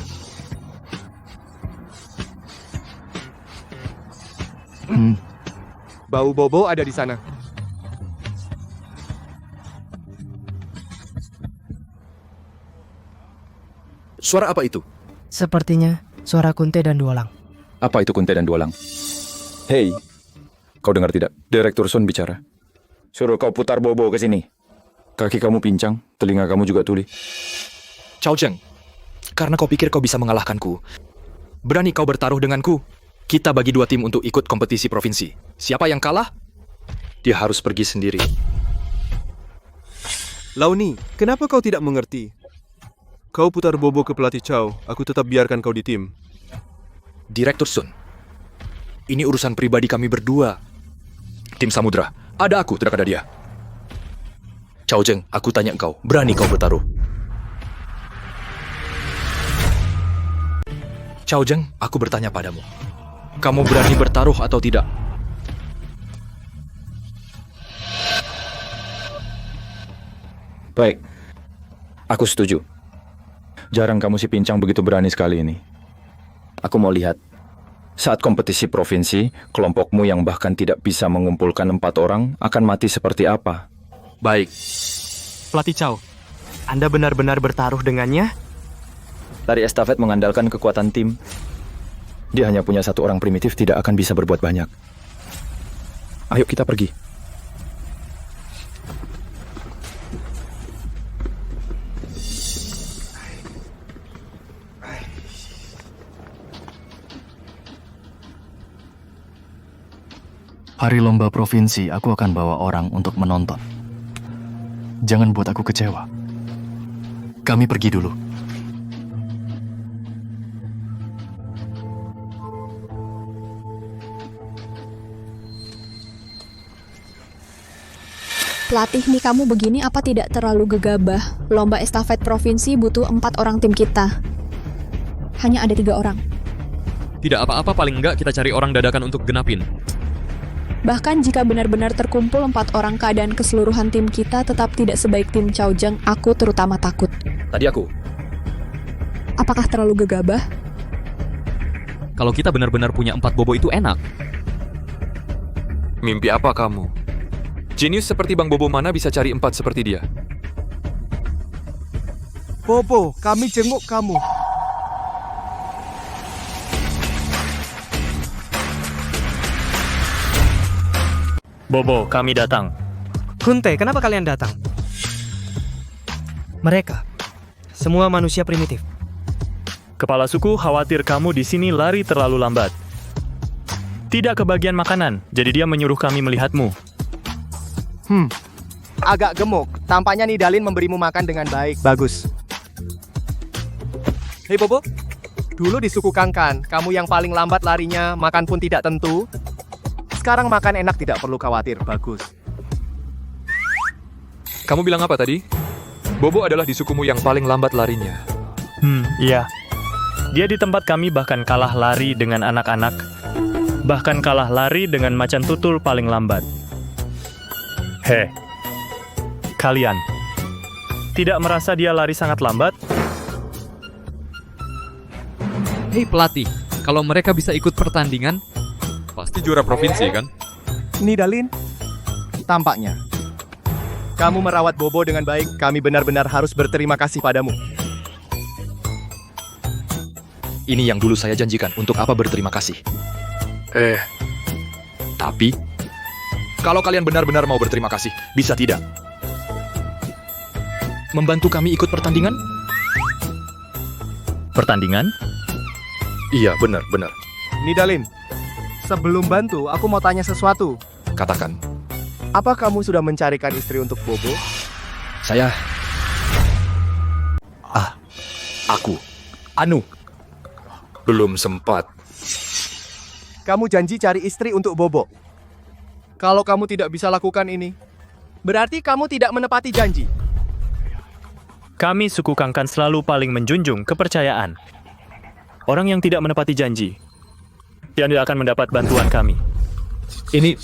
Bau Bobo ada di sana. Suara apa itu? Sepertinya suara Kunte dan Dualang. Apa itu Kunte dan Dualang? Hei, kau dengar tidak? Direktur Sun bicara. Suruh kau putar Bobo ke sini. Kaki kamu pincang, telinga kamu juga tuli. Chow Zheng, karena kau pikir kau bisa mengalahkanku, berani kau bertaruh denganku? Kita bagi 2 tim untuk ikut kompetisi provinsi. Siapa yang kalah, dia harus pergi sendiri. Launi, kenapa kau tidak mengerti? Kau putar Bobo ke pelatih Chow, aku tetap biarkan kau di tim. Direktur Sun, ini urusan pribadi kami berdua. Tim Samudra, ada aku, tidak ada dia. Chow Zheng, aku tanya engkau, berani kau bertaruh? Chow Zheng, aku bertanya padamu. Kamu berani bertaruh atau tidak? Baik, aku setuju. Jarang kamu si pincang begitu berani sekali ini. Aku mau lihat. Saat kompetisi provinsi, kelompokmu yang bahkan tidak bisa mengumpulkan 4 orang akan mati seperti apa? Baik. Pelatih Chow, Anda benar-benar bertaruh dengannya? Lari estafet mengandalkan kekuatan tim. Dia hanya punya 1 orang primitif, tidak akan bisa berbuat banyak. Ayo kita pergi. Hari lomba provinsi, aku akan bawa orang untuk menonton. Jangan buat aku kecewa. Kami pergi dulu. Pelatih nih kamu begini apa tidak terlalu gegabah? Lomba estafet provinsi butuh 4 orang tim kita. Hanya ada 3 orang. Tidak apa-apa, paling enggak kita cari orang dadakan untuk genapin. Bahkan jika benar-benar terkumpul 4 orang, keadaan keseluruhan tim kita tetap tidak sebaik tim Chow Jeng. Aku terutama takut. Tadi aku. Apakah terlalu gegabah? Kalau kita benar-benar punya 4 Bobo itu enak. Mimpi apa kamu? Jenius seperti Bang Bobo mana bisa cari 4 seperti dia? Bobo, kami jenguk kamu. Bobo, kami datang. Hunte, kenapa kalian datang? Mereka semua manusia primitif. Kepala suku khawatir kamu di sini lari terlalu lambat. Tidak kebagian makanan, jadi dia menyuruh kami melihatmu. Agak gemuk. Tampaknya Nidalin memberimu makan dengan baik. Bagus. Hei Bobo, dulu di suku Kangkan, kamu yang paling lambat larinya, makan pun tidak tentu. Sekarang makan enak, tidak perlu khawatir. Bagus. Kamu bilang apa tadi? Bobo adalah di sukumu yang paling lambat larinya. Iya. Dia di tempat kami bahkan kalah lari dengan anak-anak. Bahkan kalah lari dengan macan tutul paling lambat. Kalian tidak merasa dia lari sangat lambat? Hei pelatih, kalau mereka bisa ikut pertandingan, pasti juara provinsi kan? Nidalin, tampaknya kamu merawat Bobo dengan baik. Kami benar-benar harus berterima kasih padamu. Ini yang dulu saya janjikan. Untuk apa berterima kasih? Tapi kalau kalian benar-benar mau berterima kasih, bisa tidak? Membantu kami ikut pertandingan? Pertandingan? Iya, benar. Nidalin, sebelum bantu, aku mau tanya sesuatu. Katakan. Apa kamu sudah mencarikan istri untuk Bobo? Saya... Aku. Anu. Belum sempat. Kamu janji cari istri untuk Bobo. Kalau kamu tidak bisa lakukan ini, berarti kamu tidak menepati janji. Kami suku Kangkan selalu paling menjunjung kepercayaan. Orang yang tidak menepati janji, dia tidak akan mendapat bantuan kami. Ini...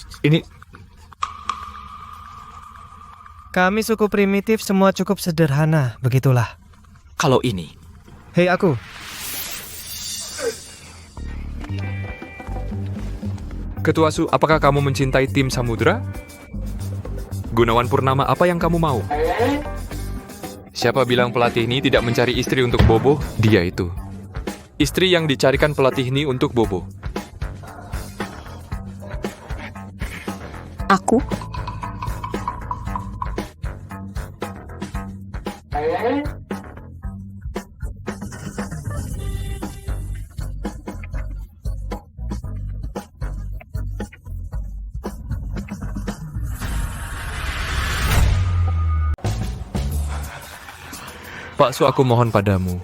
Kami suku primitif semua cukup sederhana, begitulah. Kalau ini... Hei aku. Ketua Su, apakah kamu mencintai tim Samudra? Gunawan Purnama, apa yang kamu mau? Siapa bilang pelatih ini tidak mencari istri untuk Bobo? Dia itu. Istri yang dicarikan pelatih ini untuk Bobo. Aku? Pak Su, aku mohon padamu.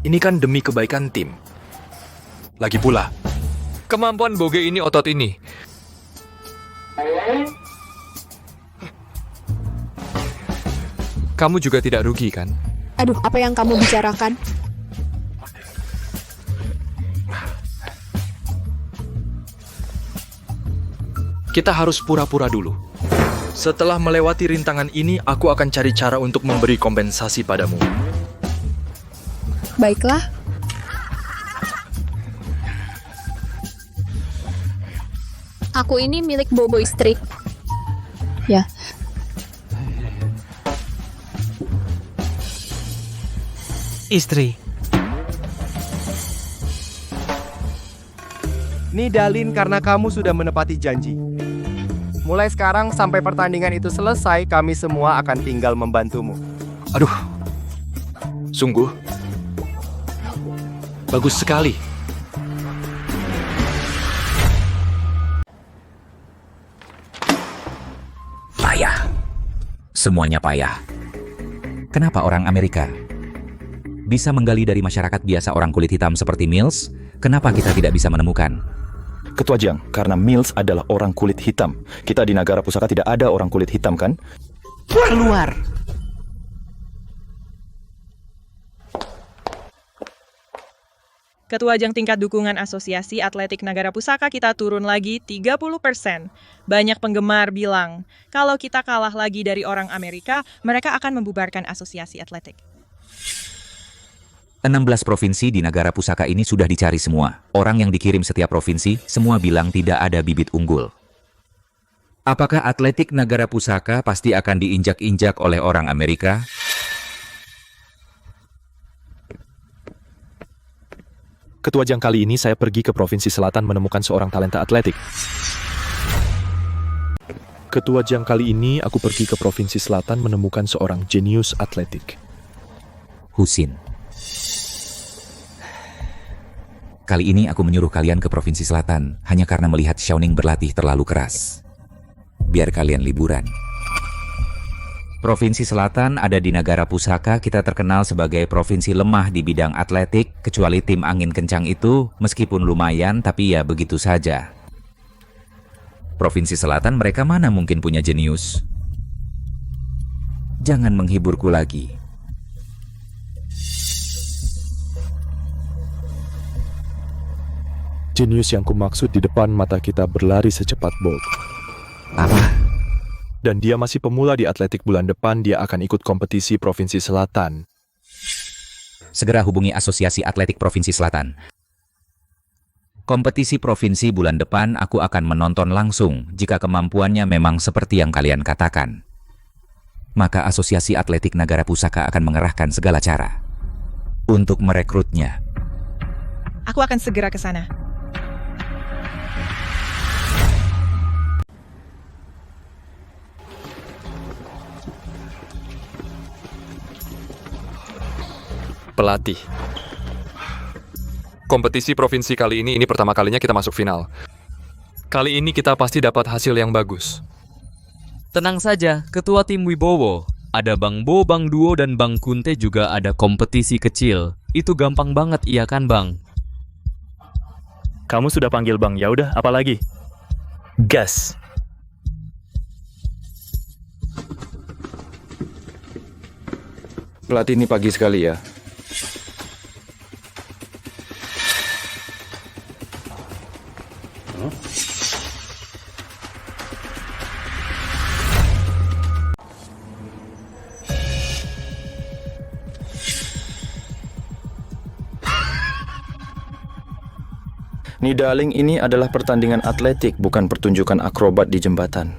Ini kan demi kebaikan tim. Lagi pula, kemampuan Boge ini otot ini. Kamu juga tidak rugi, kan? Aduh, apa yang kamu bicarakan? Kita harus pura-pura dulu. Setelah melewati rintangan ini, aku akan cari cara untuk memberi kompensasi padamu. Baiklah. Aku ini milik Bobo istri. Ya. Istri. Nidalin, karena kamu sudah menepati janji. Mulai sekarang sampai pertandingan itu selesai, kami semua akan tinggal membantumu. Aduh, sungguh bagus sekali. Payah. Semuanya payah. Kenapa orang Amerika bisa menggali dari masyarakat biasa orang kulit hitam seperti Mills? Kenapa kita tidak bisa menemukan? Ketua Jiang, karena Mills adalah orang kulit hitam. Kita di negara pusaka tidak ada orang kulit hitam, kan? Keluar! Ketua Ajang tingkat dukungan Asosiasi Atletik Nagara Pusaka kita turun lagi 30%. Banyak penggemar bilang, kalau kita kalah lagi dari orang Amerika, mereka akan membubarkan Asosiasi Atletik. 16 provinsi di negara pusaka ini sudah dicari semua. Orang yang dikirim setiap provinsi, semua bilang tidak ada bibit unggul. Apakah atletik negara pusaka pasti akan diinjak-injak oleh orang Amerika? Ketua Jiang, kali ini saya pergi ke Provinsi Selatan menemukan seorang talenta atletik. Ketua Jiang, kali ini aku pergi ke Provinsi Selatan menemukan seorang jenius atletik. Husin. Kali ini aku menyuruh kalian ke Provinsi Selatan hanya karena melihat Xiaoning berlatih terlalu keras. Biar kalian liburan. Provinsi Selatan ada di negara pusaka, kita terkenal sebagai provinsi lemah di bidang atletik, kecuali tim angin kencang itu, meskipun lumayan tapi ya begitu saja. Provinsi Selatan mereka mana mungkin punya jenius? Jangan menghiburku lagi. Jenius yang kumaksud di depan mata kita berlari secepat Bolt. Apa? Dan dia masih pemula di atletik, bulan depan dia akan ikut kompetisi Provinsi Selatan. Segera hubungi Asosiasi Atletik Provinsi Selatan. Kompetisi provinsi bulan depan aku akan menonton langsung jika kemampuannya memang seperti yang kalian katakan. Maka Asosiasi Atletik Nagara Pusaka akan mengerahkan segala cara untuk merekrutnya. Aku akan segera ke sana. Pelatih. Kompetisi provinsi kali ini pertama kalinya kita masuk final. Kali ini kita pasti dapat hasil yang bagus. Tenang saja, Ketua Tim Wibowo. Ada Bang Bo, Bang Duo, dan Bang Kunte juga ada kompetisi kecil. Itu gampang banget, iya kan Bang? Kamu sudah panggil Bang, ya udah, apa lagi? Gas. Pelatih ini pagi sekali ya. Nidaling ini adalah pertandingan atletik, bukan pertunjukan akrobat di jembatan.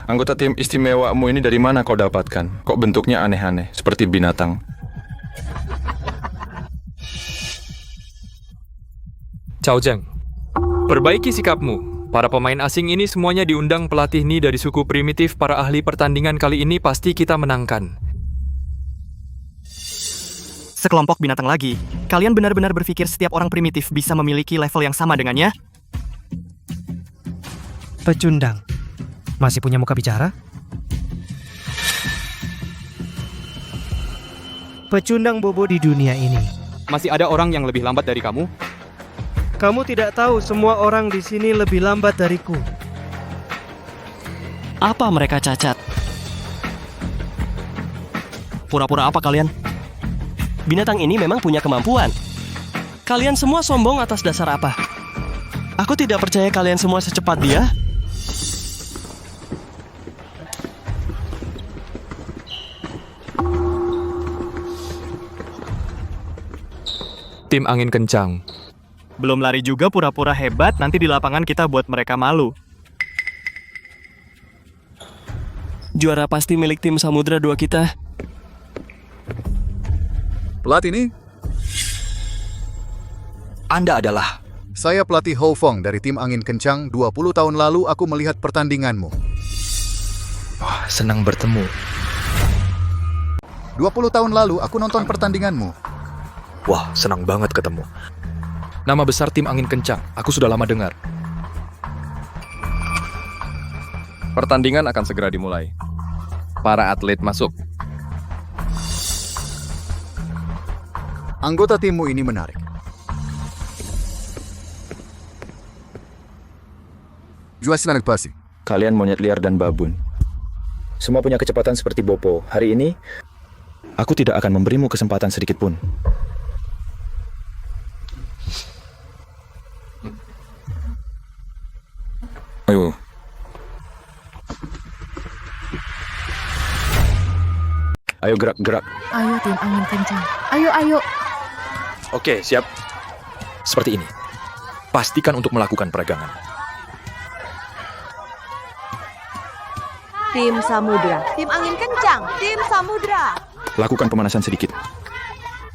Anggota tim istimewamu ini dari mana kau dapatkan? Kok bentuknya aneh-aneh, seperti binatang? Cao Zheng, perbaiki sikapmu. Para pemain asing ini semuanya diundang pelatih Ni dari suku primitif. Para ahli pertandingan kali ini pasti kita menangkan. Sekelompok binatang lagi. Kalian benar-benar berpikir setiap orang primitif bisa memiliki level yang sama dengannya? Pecundang. Masih punya muka bicara? Pecundang bobo di dunia ini. Masih ada orang yang lebih lambat dari kamu? Kamu tidak tahu semua orang di sini lebih lambat dariku. Apa mereka cacat? Pura-pura apa kalian? Binatang ini memang punya kemampuan. Kalian semua sombong atas dasar apa? Aku tidak percaya kalian semua secepat dia. tim angin kencang. Belum lari juga pura-pura hebat, nanti di lapangan kita buat mereka malu. Juara pasti milik tim Samudra 2 kita. Pelatih ini? Anda adalah? Saya pelatih Ho Fong dari tim Angin Kencang. 20 tahun lalu aku melihat pertandinganmu. Wah, senang bertemu. 20 tahun lalu aku nonton pertandinganmu. Wah, senang banget ketemu. Nama besar tim Angin Kencang, aku sudah lama dengar. Pertandingan akan segera dimulai. Para atlet masuk. Anggota timmu ini menarik. Juasilan pasi. Kalian monyet liar dan babun. Semua punya kecepatan seperti Bopo. Hari ini, aku tidak akan memberimu kesempatan sedikit pun. Ayo. Ayo gerak. Ayo tim angin kencang. Ayo. Oke, siap. Seperti ini. Pastikan untuk melakukan peregangan. Tim Samudra. Tim angin kencang. Tim Samudra. Lakukan pemanasan sedikit.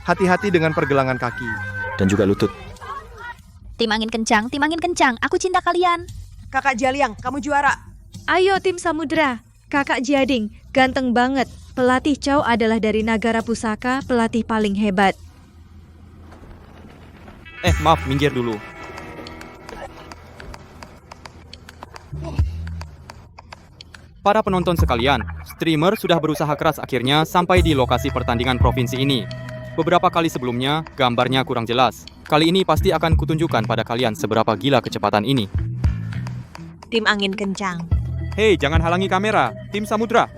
Hati-hati dengan pergelangan kaki. Dan juga lutut. Tim angin kencang, aku cinta kalian. Kakak Jaliang, kamu juara. Ayo tim Samudra. Kakak Jading, ganteng banget. Pelatih Chow adalah dari Nagara Pusaka, pelatih paling hebat. Maaf, minggir dulu. Para penonton sekalian, streamer sudah berusaha keras akhirnya sampai di lokasi pertandingan provinsi ini. Beberapa kali sebelumnya, gambarnya kurang jelas. Kali ini pasti akan kutunjukkan pada kalian seberapa gila kecepatan ini. Tim angin kencang. Hei, jangan halangi kamera. Tim Samudra.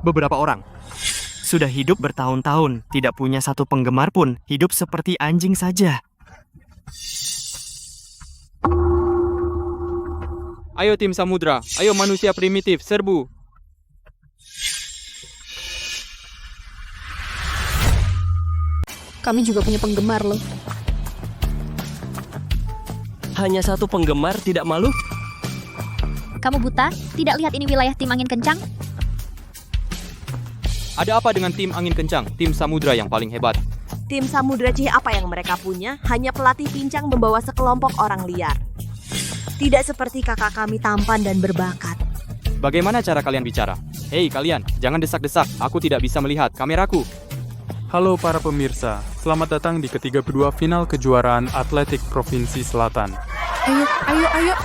Beberapa orang sudah hidup bertahun-tahun, tidak punya satu penggemar pun, hidup seperti anjing saja. Ayo tim Samudra, ayo manusia primitif, serbu. Kami juga punya penggemar loh. Hanya satu penggemar, tidak malu? Kamu buta? Tidak lihat ini wilayah tim angin kencang? Ada apa dengan tim angin kencang, tim Samudra yang paling hebat? Tim Samudra C apa yang mereka punya? Hanya pelatih pincang membawa sekelompok orang liar. Tidak seperti kakak kami tampan dan berbakat. Bagaimana cara kalian bicara? Hei kalian, jangan desak-desak, aku tidak bisa melihat kameraku. Halo para pemirsa, selamat datang di ketiga kedua final kejuaraan atletik Provinsi Selatan. Ayo.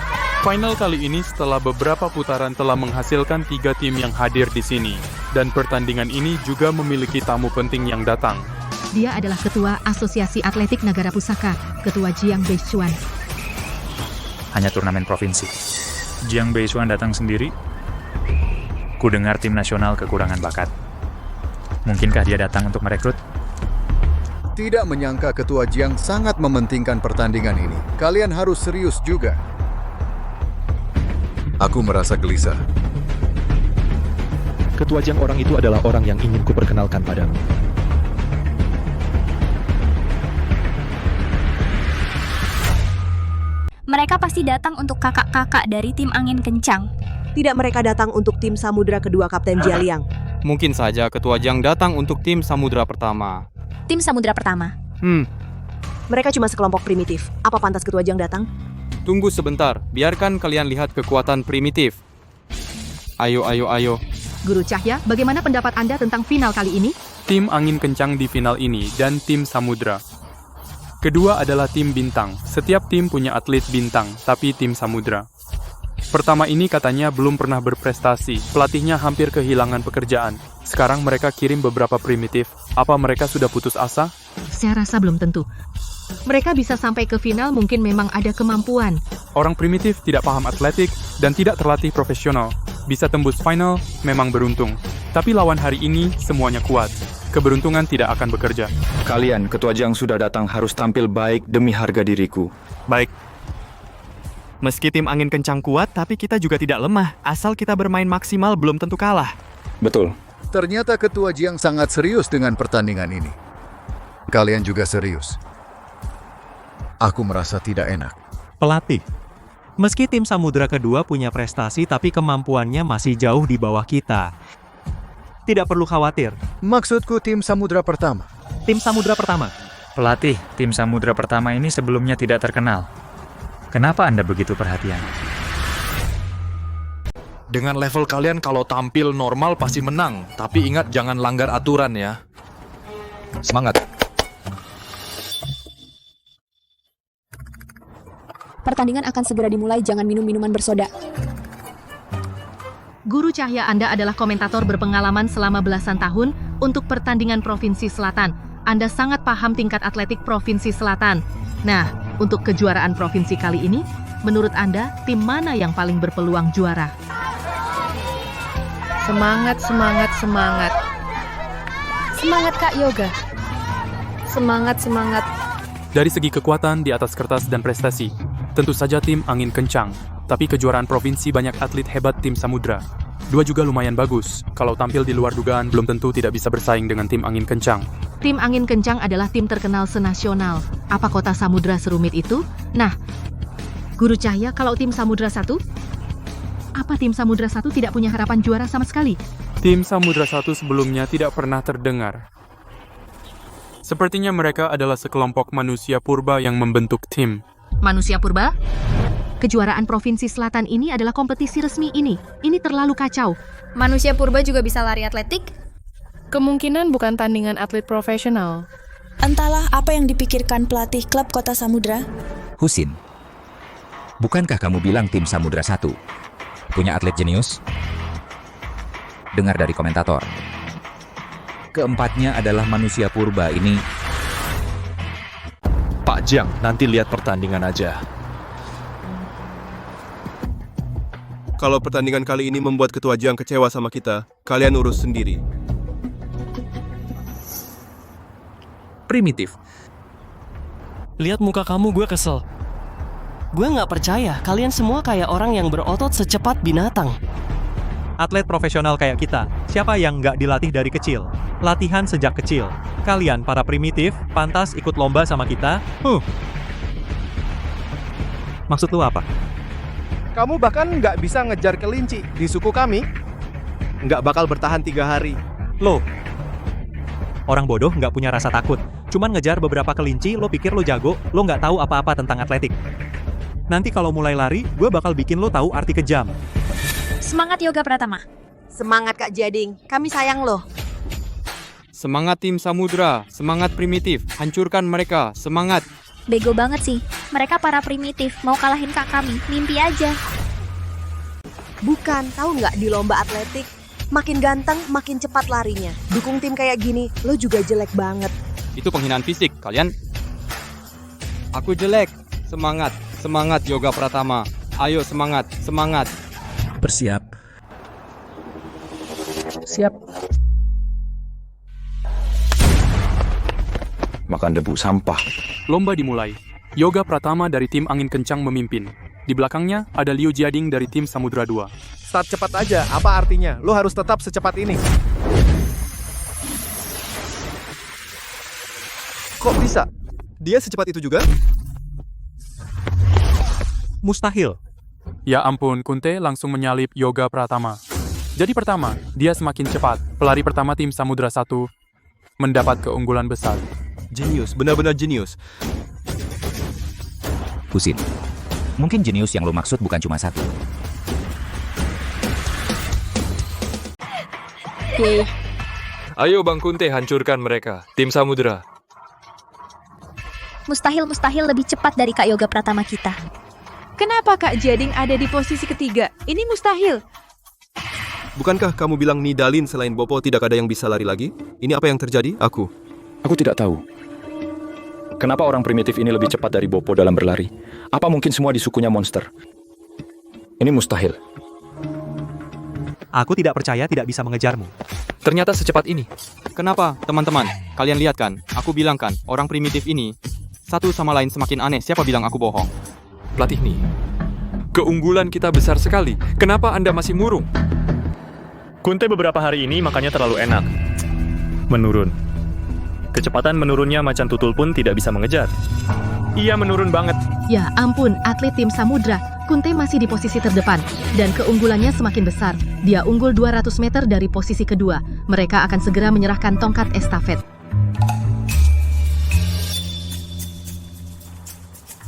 Final kali ini setelah beberapa putaran telah menghasilkan 3 tim yang hadir di sini. Dan pertandingan ini juga memiliki tamu penting yang datang. Dia adalah Ketua Asosiasi Atletik Nagara Pusaka, Ketua Jiang Beishuan. Hanya turnamen provinsi. Jiang Beishuan datang sendiri. Ku dengar tim nasional kekurangan bakat. Mungkinkah dia datang untuk merekrut? Tidak menyangka Ketua Jiang sangat mementingkan pertandingan ini. Kalian harus serius juga. Aku merasa gelisah. Ketua Jiang orang itu adalah orang yang ingin kuperkenalkan padamu. Mereka pasti datang untuk kakak-kakak dari tim angin kencang. Tidak, mereka datang untuk tim Samudra kedua Kapten Jaliang. Mungkin saja Ketua Jiang datang untuk tim Samudra pertama. Tim Samudra pertama. Mereka cuma sekelompok primitif. Apa pantas Ketua Jiang datang? Tunggu sebentar, biarkan kalian lihat kekuatan primitif. Ayo. Guru Cahya, bagaimana pendapat Anda tentang final kali ini? Tim angin kencang di final ini dan tim Samudra. Kedua adalah tim bintang. Setiap tim punya atlet bintang, tapi tim Samudra. Pertama ini katanya belum pernah berprestasi. Pelatihnya hampir kehilangan pekerjaan. Sekarang mereka kirim beberapa primitif. Apa mereka sudah putus asa? Saya rasa belum tentu. Mereka bisa sampai ke final, mungkin memang ada kemampuan. Orang primitif tidak paham atletik dan tidak terlatih profesional. Bisa tembus final, memang beruntung. Tapi lawan hari ini, semuanya kuat. Keberuntungan tidak akan bekerja. Kalian, Ketua Jiang sudah datang harus tampil baik demi harga diriku. Baik. Meski tim angin kencang kuat, tapi kita juga tidak lemah. Asal kita bermain maksimal, belum tentu kalah. Betul. Ternyata Ketua Jiang sangat serius dengan pertandingan ini. Kalian juga serius. Aku merasa tidak enak. Pelatih, meski tim Samudra kedua punya prestasi tapi kemampuannya masih jauh di bawah kita. Tidak perlu khawatir. Maksudku tim Samudra pertama. Tim Samudra pertama. Pelatih, tim Samudra pertama ini sebelumnya tidak terkenal. Kenapa Anda begitu perhatian? Dengan level kalian kalau tampil normal pasti menang. Tapi ingat jangan langgar aturan ya. Semangat. Pertandingan akan segera dimulai, jangan minum minuman bersoda. Guru Cahya Anda adalah komentator berpengalaman selama belasan tahun untuk pertandingan Provinsi Selatan. Anda sangat paham tingkat atletik Provinsi Selatan. Nah, untuk kejuaraan provinsi kali ini, menurut Anda, tim mana yang paling berpeluang juara? Semangat, semangat, semangat. Semangat Kak Yoga. Semangat, semangat. Dari segi kekuatan di atas kertas dan prestasi, tentu saja tim Angin Kencang. Tapi kejuaraan provinsi banyak atlet hebat tim Samudra. Dua juga lumayan bagus. Kalau tampil di luar dugaan, belum tentu tidak bisa bersaing dengan tim Angin Kencang. Tim Angin Kencang adalah tim terkenal senasional. Apa kota Samudra serumit itu? Nah, Guru Cahya, kalau tim Samudra 1? Apa tim Samudra 1 tidak punya harapan juara sama sekali? Tim Samudra 1 sebelumnya tidak pernah terdengar. Sepertinya mereka adalah sekelompok manusia purba yang membentuk tim. Manusia purba? Kejuaraan Provinsi Selatan ini adalah kompetisi resmi ini. Ini terlalu kacau. Manusia purba juga bisa lari atletik? Kemungkinan bukan tandingan atlet profesional. Entahlah apa yang dipikirkan pelatih klub Kota Samudra. Husin, bukankah kamu bilang tim Samudra 1 punya atlet jenius? Dengar dari komentator. Keempatnya adalah manusia purba ini. Pak Jiang, nanti lihat pertandingan aja. Kalau pertandingan kali ini membuat Ketua Jiang kecewa sama kita, kalian urus sendiri. Primitif. Lihat muka kamu, gue kesel. Gue nggak percaya, kalian semua kayak orang yang berotot secepat binatang. Atlet profesional kayak kita, siapa yang nggak dilatih dari kecil? Latihan sejak kecil. Kalian, para primitif, pantas ikut lomba sama kita? Maksud lu apa? Kamu bahkan nggak bisa ngejar kelinci. Di suku kami, nggak bakal bertahan 3 hari. Loh, orang bodoh nggak punya rasa takut. Cuman ngejar beberapa kelinci, lo pikir lo jago, lo nggak tahu apa-apa tentang atletik. Nanti kalau mulai lari, gue bakal bikin lo tahu arti kejam. Semangat Yoga Pratama. Semangat Kak Jading, kami sayang loh. Semangat tim Samudra, semangat primitif, hancurkan mereka, semangat. Bego banget sih. Mereka para primitif, mau kalahin kak kami. Mimpi aja. Bukan, tahu nggak di lomba atletik, makin ganteng, makin cepat larinya. Dukung tim kayak gini, lo juga jelek banget. Itu penghinaan fisik, kalian. Aku jelek. Semangat, semangat Yoga Pratama. Ayo semangat, semangat. Bersiap. Siap. Makan debu sampah. Lomba dimulai. Yoga Pratama dari tim Angin Kencang memimpin. Di belakangnya ada Liu Jiading dari tim Samudra 2. Start cepat aja, apa artinya? Lo harus tetap secepat ini. Kok bisa? Dia secepat itu juga? Mustahil. Ya ampun, Kunte langsung menyalip Yoga Pratama. Jadi pertama, dia semakin cepat. Pelari pertama tim Samudra 1 mendapat keunggulan besar. Jenius, benar-benar jenius. Husin, mungkin jenius yang lo maksud bukan cuma satu. Ayo Bang Kunte, hancurkan mereka. Tim Samudra. Mustahil lebih cepat dari Kak Yoga Pratama kita. Kenapa Kak Jading ada di posisi ketiga? Ini mustahil. Bukankah kamu bilang Nidalin selain Bopo tidak ada yang bisa lari lagi? Ini apa yang terjadi? Aku tidak tahu. Kenapa orang primitif ini lebih cepat dari Bopo dalam berlari? Apa mungkin semua di sukunya monster? Ini mustahil. Aku tidak percaya tidak bisa mengejarmu. Ternyata secepat ini. Kenapa, teman-teman? Kalian lihat kan? Aku bilang kan, orang primitif ini satu sama lain semakin aneh. Siapa bilang aku bohong? Pelatih nih, keunggulan kita besar sekali. Kenapa Anda masih murung? Kunte beberapa hari ini makannya terlalu enak. Menurun. Kecepatan menurunnya macan tutul pun tidak bisa mengejar. Ia menurun banget. Ya ampun, atlet tim Samudra. Kunte masih di posisi terdepan, dan keunggulannya semakin besar. Dia unggul 200 meter dari posisi kedua. Mereka akan segera menyerahkan tongkat estafet.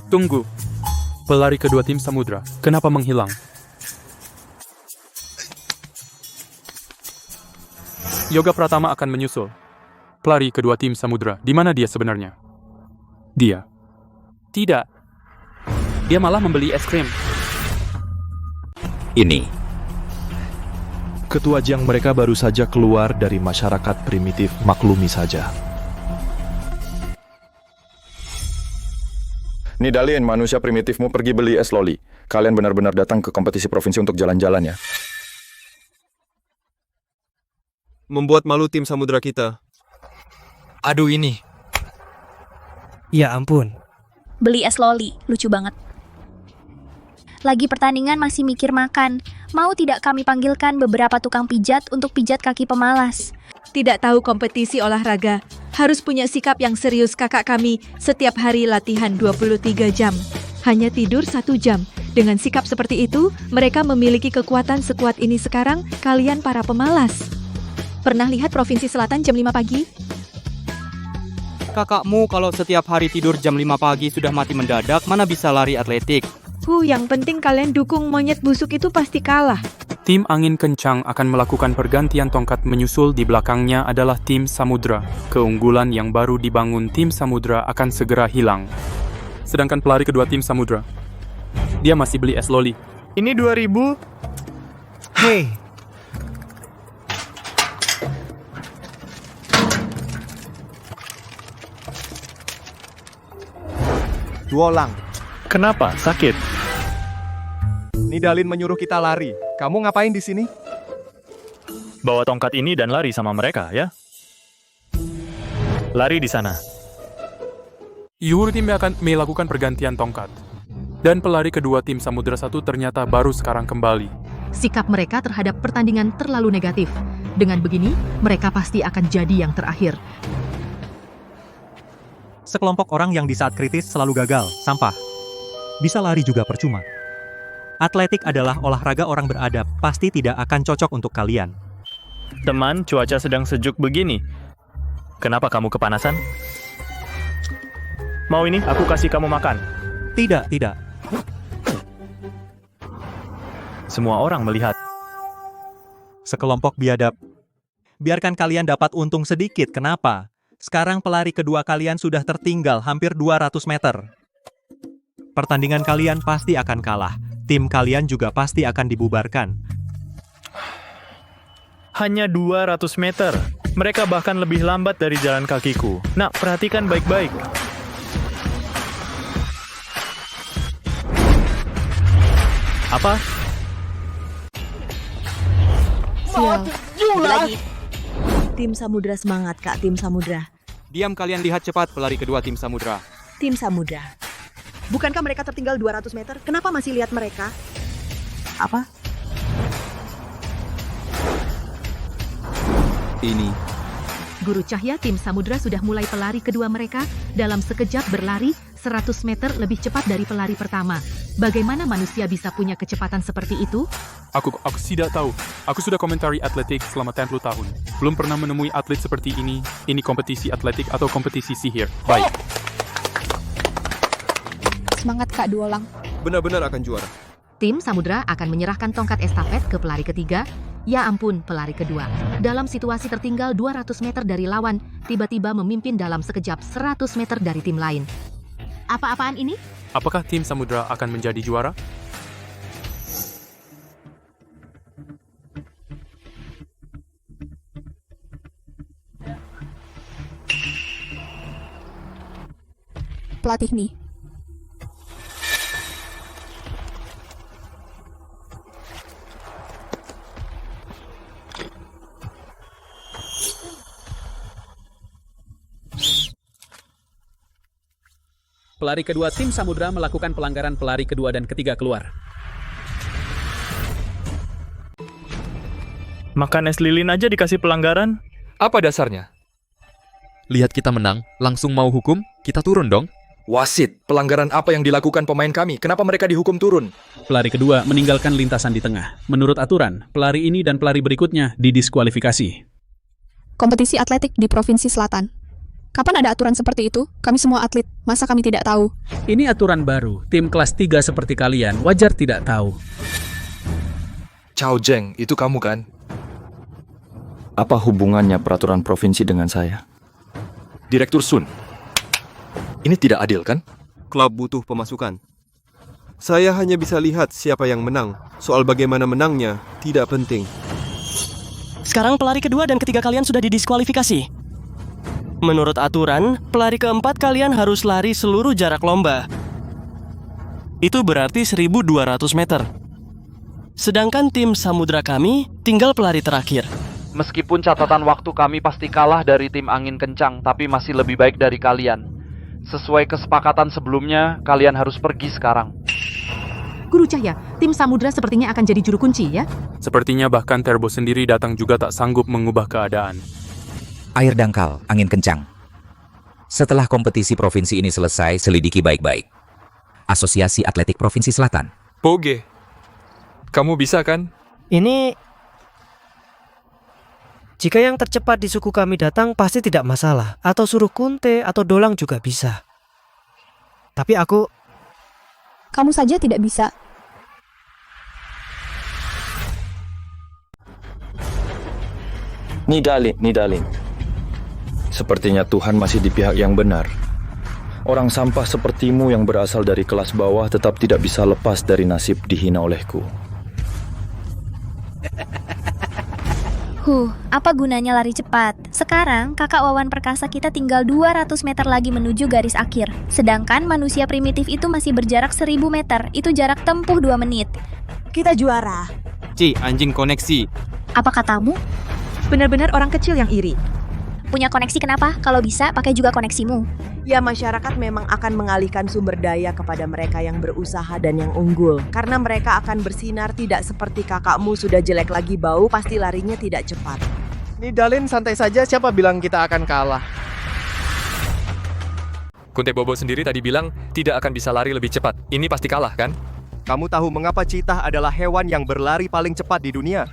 Tunggu. Pelari kedua tim Samudra, kenapa menghilang? Yoga Pratama akan menyusul. Pelari kedua tim Samudra, di mana dia sebenarnya? Dia. Tidak. Dia malah membeli es krim. Ini. Ketua Jiang mereka baru saja keluar dari masyarakat primitif, maklumi saja. Nidalin, manusia primitifmu pergi beli es loli. Kalian benar-benar datang ke kompetisi provinsi untuk jalan-jalan ya. Membuat malu tim Samudra kita. Aduh ini. Ya ampun. Beli es loli, lucu banget. Lagi pertandingan masih mikir makan. Mau tidak kami panggilkan beberapa tukang pijat untuk pijat kaki pemalas? Tidak tahu kompetisi olahraga. Harus punya sikap yang serius kakak kami. Setiap hari latihan 23 jam. Hanya tidur 1 jam. Dengan sikap seperti itu, mereka memiliki kekuatan sekuat ini sekarang, kalian para pemalas. Pernah lihat Provinsi Selatan jam 5 pagi? Kakakmu kalau setiap hari tidur jam 5 pagi sudah mati mendadak, mana bisa lari atletik? Yang penting kalian dukung monyet busuk itu pasti kalah. Tim Angin Kencang akan melakukan pergantian tongkat, menyusul di belakangnya adalah tim Samudra. Keunggulan yang baru dibangun tim Samudra akan segera hilang. Sedangkan pelari kedua tim Samudra, dia masih beli es loli. Ini 2000. Hei. Duolang. Kenapa? Sakit? Nidalin menyuruh kita lari. Kamu ngapain di sini? Bawa tongkat ini dan lari sama mereka, ya? Lari di sana. Yuhur tim akan melakukan pergantian tongkat. Dan pelari kedua tim Samudra 1 ternyata baru sekarang kembali. Sikap mereka terhadap pertandingan terlalu negatif. Dengan begini, mereka pasti akan jadi yang terakhir. Sekelompok orang yang di saat kritis selalu gagal, sampah. Bisa lari juga percuma. Atletik adalah olahraga orang beradab, pasti tidak akan cocok untuk kalian. Teman, cuaca sedang sejuk begini. Kenapa kamu kepanasan? Mau ini, aku kasih kamu makan. Tidak. Semua orang melihat. Sekelompok biadab. Biarkan kalian dapat untung sedikit, kenapa? Sekarang pelari kedua kalian sudah tertinggal hampir 200 meter. Pertandingan kalian pasti akan kalah. Tim kalian juga pasti akan dibubarkan. Hanya 200 meter. Mereka bahkan lebih lambat dari jalan kakiku. Nak, perhatikan baik-baik. Apa? Sial. Lagi. Tim Samudra semangat, Kak. Tim Samudra. Diam kalian, lihat cepat pelari kedua tim Samudra. Tim Samudra. Bukankah mereka tertinggal 200 meter? Kenapa masih lihat mereka? Apa? Ini. Guru Cahya tim Samudra sudah mulai pelari kedua mereka dalam sekejap berlari 100 meter lebih cepat dari pelari pertama. Bagaimana manusia bisa punya kecepatan seperti itu? Aku tidak tahu. Aku sudah komentari atletik selama 10 tahun. Belum pernah menemui atlet seperti ini. Ini kompetisi atletik atau kompetisi sihir. Baik. Semangat Kak Duolang. Benar-benar akan juara. Tim Samudra akan menyerahkan tongkat estafet ke pelari ketiga. Ya ampun, pelari kedua. Dalam situasi tertinggal 200 meter dari lawan, tiba-tiba memimpin dalam sekejap 100 meter dari tim lain. Apa-apaan ini? Apakah tim Samudra akan menjadi juara? Pelatih nih. Pelari kedua tim Samudra melakukan pelanggaran, pelari kedua dan ketiga keluar. Makan es lilin aja dikasih pelanggaran? Apa dasarnya? lihat kita menang, langsung mau hukum, kita turun dong. Wasit, pelanggaran apa yang dilakukan pemain kami? Kenapa mereka dihukum turun? Pelari kedua meninggalkan lintasan di tengah. Menurut aturan, pelari ini dan pelari berikutnya didiskualifikasi. Kompetisi atletik di Provinsi Selatan. Kapan ada aturan seperti itu? Kami semua atlet, masa kami tidak tahu? Ini aturan baru. Tim kelas 3 seperti kalian wajar tidak tahu. Cao Zheng, itu kamu kan? Apa hubungannya peraturan provinsi dengan saya? Direktur Sun. Ini tidak adil kan? Klub butuh pemasukan. Saya hanya bisa lihat siapa yang menang. Soal bagaimana menangnya, tidak penting. Sekarang pelari kedua dan ketiga kalian sudah didiskualifikasi. Menurut aturan, pelari keempat kalian harus lari seluruh jarak lomba. Itu berarti 1.200 meter. Sedangkan tim Samudra kami tinggal pelari terakhir. Meskipun catatan waktu kami pasti kalah dari tim Angin Kencang, tapi masih lebih baik dari kalian. Sesuai kesepakatan sebelumnya, kalian harus pergi sekarang. Guru Cahya, tim Samudra sepertinya akan jadi juru kunci ya? Sepertinya bahkan Terbo sendiri datang juga tak sanggup mengubah keadaan. Air dangkal, angin kencang. Setelah kompetisi provinsi ini selesai, selidiki baik-baik. Asosiasi Atletik Provinsi Selatan. Poge, kamu bisa kan? Ini... Jika yang tercepat di suku kami datang pasti tidak masalah. Atau suruh Kunte atau Dolang juga bisa. Tapi aku... Kamu saja tidak bisa. Nidalin. Sepertinya Tuhan masih di pihak yang benar. Orang sampah sepertimu yang berasal dari kelas bawah tetap tidak bisa lepas dari nasib dihina olehku. Apa gunanya lari cepat? Sekarang, kakak Wawan Perkasa kita tinggal 200 meter lagi menuju garis akhir. Sedangkan manusia primitif itu masih berjarak 1000 meter. Itu jarak tempuh 2 menit. Kita juara. Ci, anjing koneksi. Apa katamu? Benar-benar orang kecil yang iri. Punya koneksi kenapa? Kalau bisa, pakai juga koneksimu. Ya, masyarakat memang akan mengalihkan sumber daya kepada mereka yang berusaha dan yang unggul. Karena mereka akan bersinar tidak seperti kakakmu sudah jelek lagi bau, pasti larinya tidak cepat. Nidalin, santai saja, siapa bilang kita akan kalah? Kunte Bobo sendiri tadi bilang tidak akan bisa lari lebih cepat. Ini pasti kalah kan? Kamu tahu mengapa citah adalah hewan yang berlari paling cepat di dunia?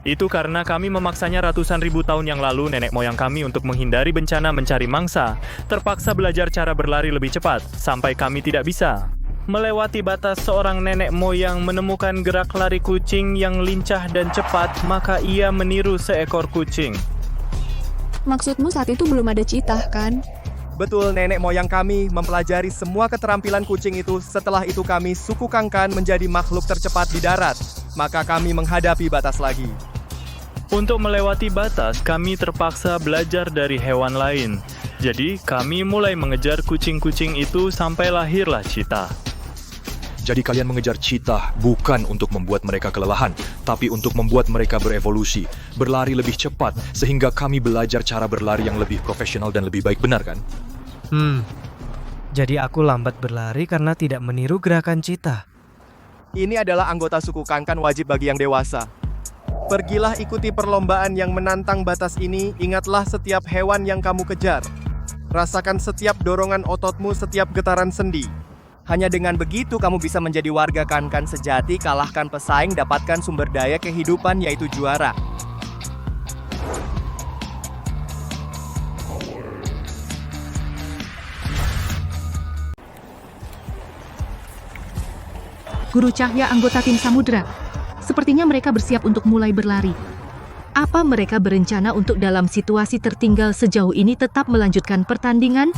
Itu karena kami memaksanya ratusan ribu tahun yang lalu. Nenek moyang kami untuk menghindari bencana mencari mangsa terpaksa belajar cara berlari lebih cepat sampai kami tidak bisa melewati batas. Seorang nenek moyang menemukan gerak lari kucing yang lincah dan cepat, maka ia meniru seekor kucing. Maksudmu saat itu belum ada citah kan? Betul, nenek moyang kami mempelajari semua keterampilan kucing itu. Setelah itu kami suku Kangkan menjadi makhluk tercepat di darat. Maka kami menghadapi batas lagi. Untuk melewati batas, kami terpaksa belajar dari hewan lain. Jadi, kami mulai mengejar kucing-kucing itu sampai lahirlah Citah. Jadi kalian mengejar Citah bukan untuk membuat mereka kelelahan, tapi untuk membuat mereka berevolusi, berlari lebih cepat, sehingga kami belajar cara berlari yang lebih profesional dan lebih baik, benar kan? Jadi aku lambat berlari karena tidak meniru gerakan Citah. Ini adalah anggota suku Kangkan wajib bagi yang dewasa. Pergilah ikuti perlombaan yang menantang batas ini, ingatlah setiap hewan yang kamu kejar. Rasakan setiap dorongan ototmu, setiap getaran sendi. Hanya dengan begitu kamu bisa menjadi warga Kangkan sejati, kalahkan pesaing, dapatkan sumber daya kehidupan yaitu juara. Guru Cahya anggota tim Samudra. Sepertinya mereka bersiap untuk mulai berlari. Apa mereka berencana untuk dalam situasi tertinggal sejauh ini tetap melanjutkan pertandingan?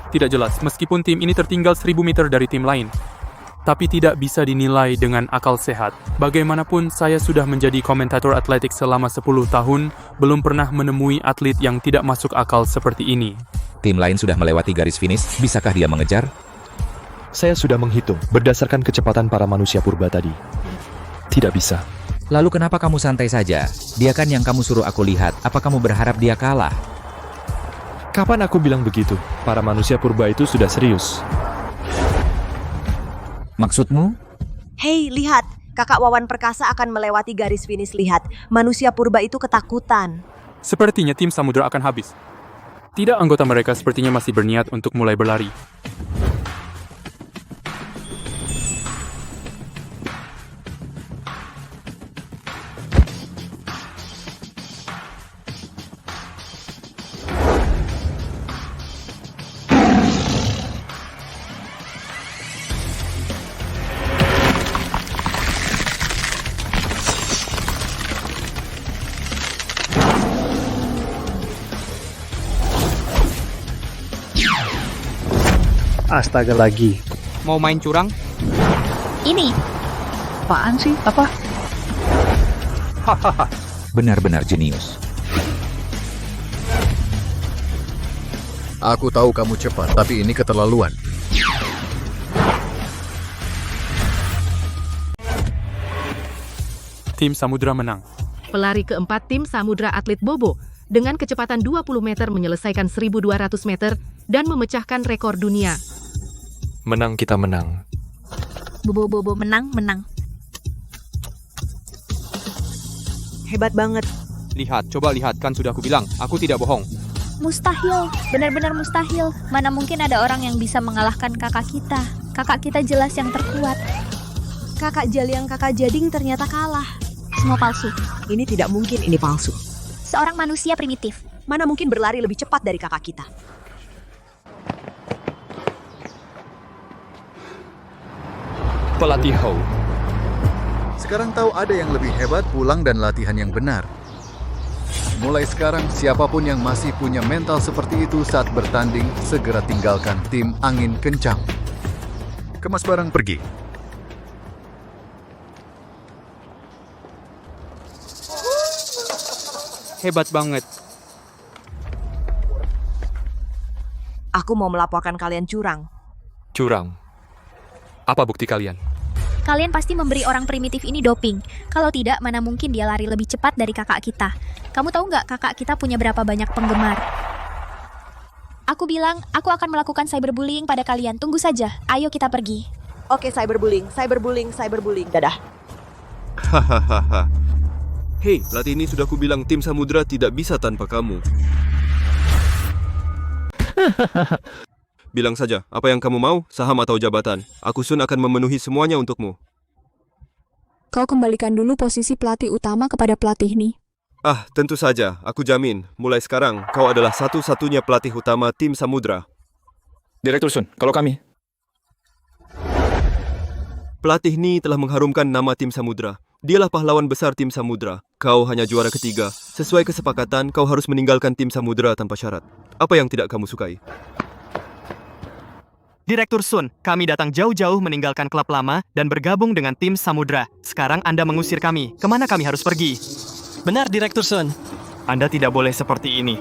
Tidak jelas, meskipun tim ini tertinggal 1000 meter dari tim lain. Tapi tidak bisa dinilai dengan akal sehat. Bagaimanapun saya sudah menjadi komentator atletik selama 10 tahun, belum pernah menemui atlet yang tidak masuk akal seperti ini. Tim lain sudah melewati garis finish, bisakah dia mengejar? Saya sudah menghitung berdasarkan kecepatan para manusia purba tadi. Tidak bisa. Lalu kenapa kamu santai saja? Dia kan yang kamu suruh aku lihat. Apa kamu berharap dia kalah? Kapan aku bilang begitu? Para manusia purba itu sudah serius. Maksudmu? Hei, lihat. Kakak Wawan Perkasa akan melewati garis finish. Lihat, manusia purba itu ketakutan. Sepertinya tim Samudra akan habis. Tidak, anggota mereka sepertinya masih berniat untuk mulai berlari. Astaga lagi. Mau main curang? Ini. Apaan sih? Apa? Benar-benar jenius. Aku tahu kamu cepat, tapi ini keterlaluan. Tim Samudra menang. Pelari keempat tim Samudra atlet Bobo dengan kecepatan 20 meter menyelesaikan 1.200 meter dan memecahkan rekor dunia. Menang kita menang. Bobo menang. Hebat banget. Lihat, coba lihat, kan sudah aku bilang, aku tidak bohong. Mustahil, benar-benar mustahil. Mana mungkin ada orang yang bisa mengalahkan kakak kita. Kakak kita jelas yang terkuat. Kakak Jali yang kakak Jading ternyata kalah. Semua palsu. Ini tidak mungkin ini palsu. Seorang manusia primitif. Mana mungkin berlari lebih cepat dari kakak kita. Pelatih Hou. Sekarang tahu ada yang lebih hebat pulang dan latihan yang benar. Mulai sekarang, siapapun yang masih punya mental seperti itu saat bertanding, segera tinggalkan tim angin kencang. Kemas barang pergi. Hebat banget. Aku mau melaporkan kalian curang. Curang. Apa bukti kalian? Kalian pasti memberi orang primitif ini doping. Kalau tidak, mana mungkin dia lari lebih cepat dari kakak kita. Kamu tahu nggak kakak kita punya berapa banyak penggemar? Aku bilang, aku akan melakukan cyberbullying pada kalian. Tunggu saja. Ayo kita pergi. Oke, cyberbullying. Dadah. Hahaha. Hei, pelatih ini sudah kubilang tim Samudra tidak bisa tanpa kamu. Bilang saja, apa yang kamu mau, saham atau jabatan. Aku Sun akan memenuhi semuanya untukmu. Kau kembalikan dulu posisi pelatih utama kepada pelatih ini. Ah, tentu saja. Aku jamin, mulai sekarang, kau adalah satu-satunya pelatih utama tim Samudra. Direktur Sun, kalau kami... Pelatih Ni telah mengharumkan nama tim Samudra. Dialah pahlawan besar tim Samudra. Kau hanya juara ketiga. Sesuai kesepakatan, kau harus meninggalkan tim Samudra tanpa syarat. Apa yang tidak kamu sukai? Direktur Sun, kami datang jauh-jauh meninggalkan klub lama dan bergabung dengan tim Samudra. Sekarang Anda mengusir kami. Kemana kami harus pergi? Benar, Direktur Sun. Anda tidak boleh seperti ini.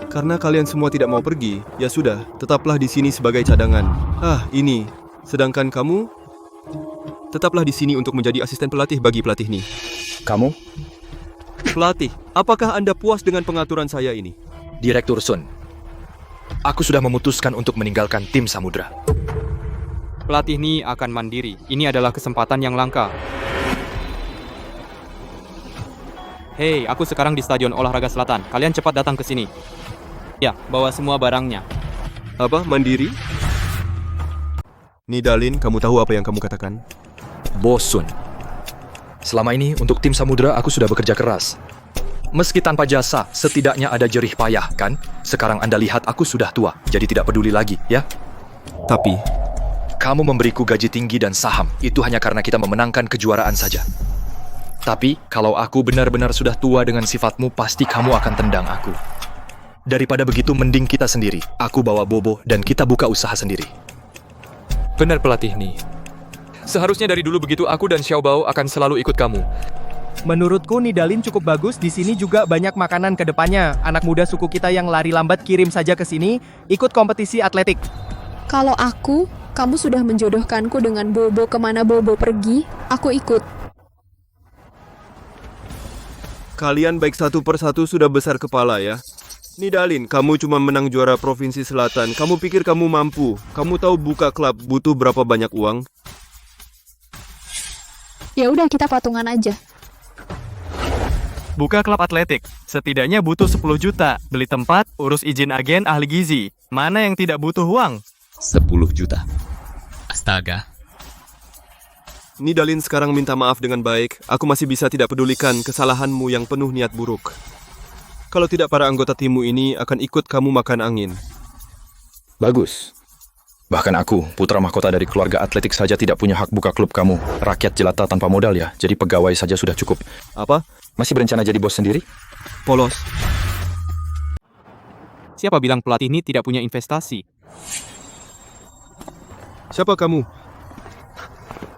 Karena kalian semua tidak mau pergi, ya sudah, tetaplah di sini sebagai cadangan. Ah, ini. Sedangkan kamu, tetaplah di sini untuk menjadi asisten pelatih bagi pelatih Ni. Kamu? Pelatih, apakah Anda puas dengan pengaturan saya ini? Direktur Sun, aku sudah memutuskan untuk meninggalkan tim Samudra. Pelatih Ni akan mandiri. Ini adalah kesempatan yang langka. Hei, aku sekarang di Stadion Olahraga Selatan. Kalian cepat datang ke sini. Ya, bawa semua barangnya. Apa? Mandiri? Nidalin, kamu tahu apa yang kamu katakan? Bosun. Selama ini untuk tim Samudra aku sudah bekerja keras. Meski tanpa jasa, setidaknya ada jerih payah, kan? Sekarang Anda lihat aku sudah tua, jadi tidak peduli lagi, ya? Tapi, kamu memberiku gaji tinggi dan saham. Itu hanya karena kita memenangkan kejuaraan saja. Tapi, kalau aku benar-benar sudah tua dengan sifatmu, pasti kamu akan tendang aku. Daripada begitu, mending kita sendiri. Aku bawa Bobo dan kita buka usaha sendiri. Benar pelatih Ni. Seharusnya dari dulu begitu aku dan Xiaobao akan selalu ikut kamu. Menurutku Nidalin cukup bagus. Di sini juga banyak makanan ke depannya. Anak muda suku kita yang lari lambat kirim saja ke sini, ikut kompetisi atletik. Kalau aku, kamu sudah menjodohkanku dengan Bobo kemana Bobo pergi, aku ikut. kalian baik satu persatu sudah besar kepala ya. Nidalin, kamu cuma menang juara Provinsi Selatan. Kamu pikir kamu mampu? Kamu tahu buka klub butuh berapa banyak uang? Ya udah kita patungan aja. Buka klub atletik. Setidaknya butuh 10 juta. Beli tempat, urus izin agen, ahli gizi. Mana yang tidak butuh uang? 10 juta. Astaga. Nidalin sekarang minta maaf dengan baik. Aku masih bisa tidak pedulikan kesalahanmu yang penuh niat buruk. Kalau tidak, para anggota timmu ini akan ikut kamu makan angin. Bagus. Bahkan aku, putra mahkota dari keluarga atletik saja tidak punya hak buka klub kamu. Rakyat jelata tanpa modal ya, jadi pegawai saja sudah cukup. Apa? Masih berencana jadi bos sendiri? Polos. Siapa bilang pelatih ini tidak punya investasi? Siapa kamu?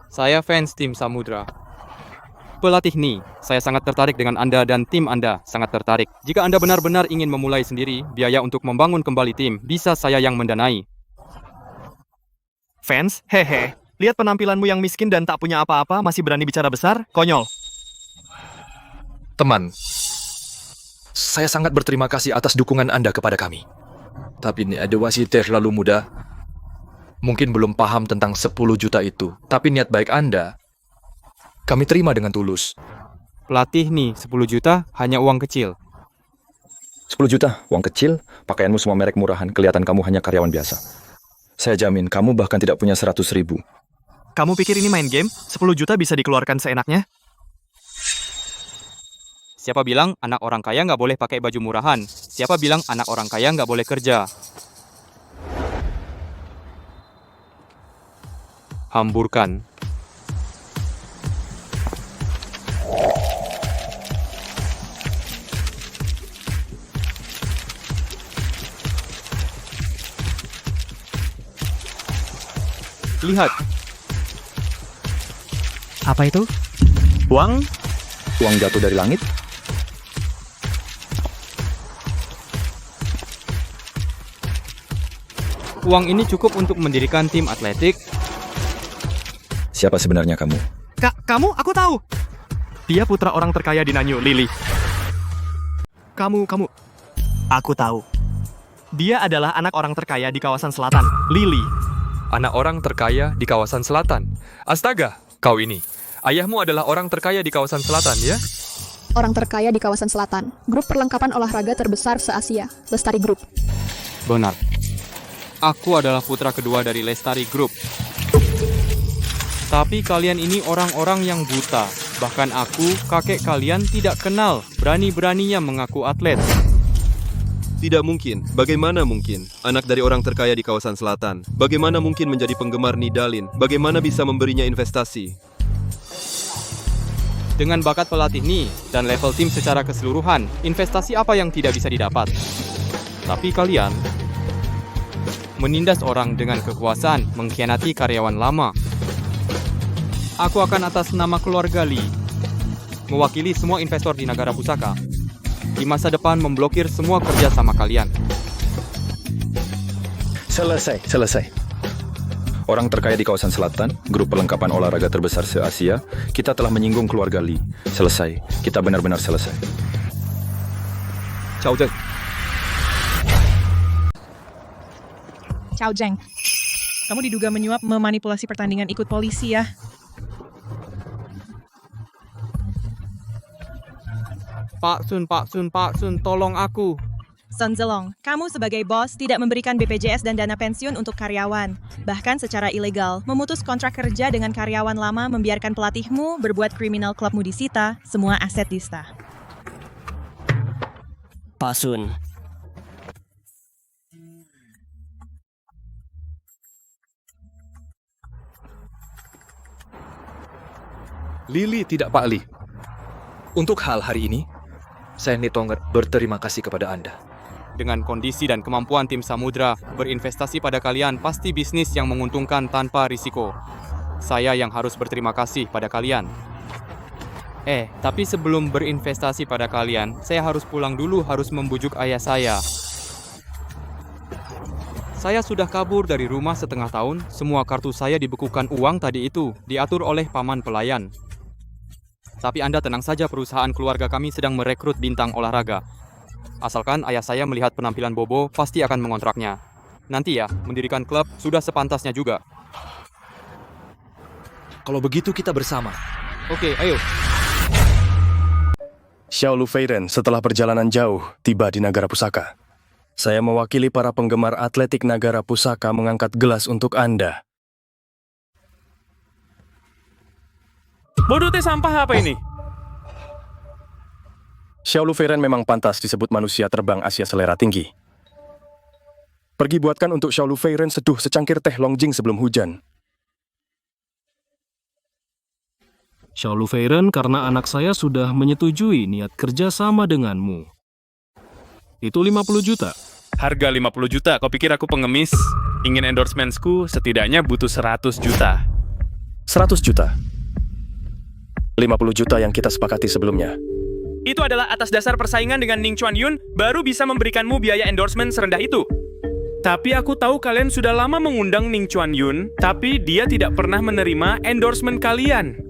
Saya fans tim Samudra. Pelatih Ni, saya sangat tertarik dengan Anda dan tim Anda, sangat tertarik. Jika Anda benar-benar ingin memulai sendiri, biaya untuk membangun kembali tim, bisa saya yang mendanai. Fans? Hehe. Lihat penampilanmu yang miskin dan tak punya apa-apa, masih berani bicara besar? Konyol. Teman, saya sangat berterima kasih atas dukungan Anda kepada kami. Tapi ini ada wasit terlalu muda. Mungkin belum paham tentang 10 juta itu. Tapi niat baik Anda, kami terima dengan tulus. Pelatih nih, 10 juta hanya uang kecil. 10 juta, uang kecil, pakaianmu semua merek murahan, kelihatan kamu hanya karyawan biasa. Saya jamin, kamu bahkan tidak punya 100 ribu. Kamu pikir ini main game? 10 juta bisa dikeluarkan seenaknya? Siapa bilang anak orang kaya nggak boleh pakai baju murahan? Siapa bilang anak orang kaya nggak boleh kerja? Hamburkan. Lihat. Apa itu? Uang? Uang jatuh dari langit? Uang ini cukup untuk mendirikan tim atletik. Siapa sebenarnya kamu? Kamu? Aku tahu. Dia putra orang terkaya di Nanyu, Lily. Kamu. Aku tahu. Dia adalah anak orang terkaya di kawasan selatan, Lily. Anak orang terkaya di kawasan selatan. Astaga, kau ini. Ayahmu adalah orang terkaya di kawasan selatan, ya? Orang terkaya di kawasan selatan. Grup perlengkapan olahraga terbesar se-Asia, Lestari Group. Benar. Aku adalah putra kedua dari Lestari Group. Tapi kalian ini orang-orang yang buta. Bahkan aku, kakek kalian tidak kenal. Berani-beraninya mengaku atlet. Tidak mungkin. Bagaimana mungkin? Anak dari orang terkaya di kawasan selatan. Bagaimana mungkin menjadi penggemar Nidalin? Bagaimana bisa memberinya investasi? Dengan bakat pelatih Ni dan level tim secara keseluruhan, investasi apa yang tidak bisa didapat? Tapi kalian menindas orang dengan kekuasaan, mengkhianati karyawan lama. Aku akan atas nama keluarga Lee mewakili semua investor di negara pusaka. Di masa depan memblokir semua kerja sama kalian. Selesai. Orang terkaya di kawasan selatan, grup perlengkapan olahraga terbesar se-Asia, kita telah menyinggung keluarga Lee. Selesai. Kita benar-benar selesai. Ciao Zheng. Ciao Zheng. Kamu diduga menyuap memanipulasi pertandingan ikut polisi ya? Pak Sun, tolong aku. Sun Zelong, kamu sebagai bos tidak memberikan BPJS dan dana pensiun untuk karyawan. Bahkan secara ilegal, memutus kontrak kerja dengan karyawan lama, membiarkan pelatihmu berbuat kriminal, klubmu disita, semua aset disita. Pak Sun. Lily tidak Pak Lee. Untuk hal hari ini, saya Nitonget berterima kasih kepada Anda. Dengan kondisi dan kemampuan tim Samudra, berinvestasi pada kalian pasti bisnis yang menguntungkan tanpa risiko. Saya yang harus berterima kasih pada kalian. Tapi sebelum berinvestasi pada kalian, saya harus pulang dulu, harus membujuk ayah saya. Saya sudah kabur dari rumah setengah tahun, semua kartu saya dibekukan uang tadi itu, diatur oleh paman pelayan. Tapi Anda tenang saja, perusahaan keluarga kami sedang merekrut bintang olahraga. Asalkan ayah saya melihat penampilan Bobo, pasti akan mengontraknya. Nanti ya, mendirikan klub sudah sepantasnya juga. Kalau begitu kita bersama. Oke, ayo. Xiao Lu Feiren setelah perjalanan jauh tiba di Nagara Pusaka. Saya mewakili para penggemar atletik Nagara Pusaka mengangkat gelas untuk Anda. Bodoh teh sampah apa ini? Xiao Lu Feiren memang pantas disebut manusia terbang Asia selera tinggi. Pergi buatkan untuk Xiao Lu Feiren seduh secangkir teh Longjing sebelum hujan. Xiao Lu Feiren, karena anak saya sudah menyetujui niat kerja sama denganmu. Itu 50 juta. Harga 50 juta, kau pikir aku pengemis? Ingin endorsementsku setidaknya butuh 100 juta. 100 juta. 50 juta yang kita sepakati sebelumnya. Itu adalah atas dasar persaingan dengan Ning Chuan Yun, baru bisa memberikanmu biaya endorsement serendah itu. Tapi aku tahu kalian sudah lama mengundang Ning Chuan Yun, tapi dia tidak pernah menerima endorsement kalian.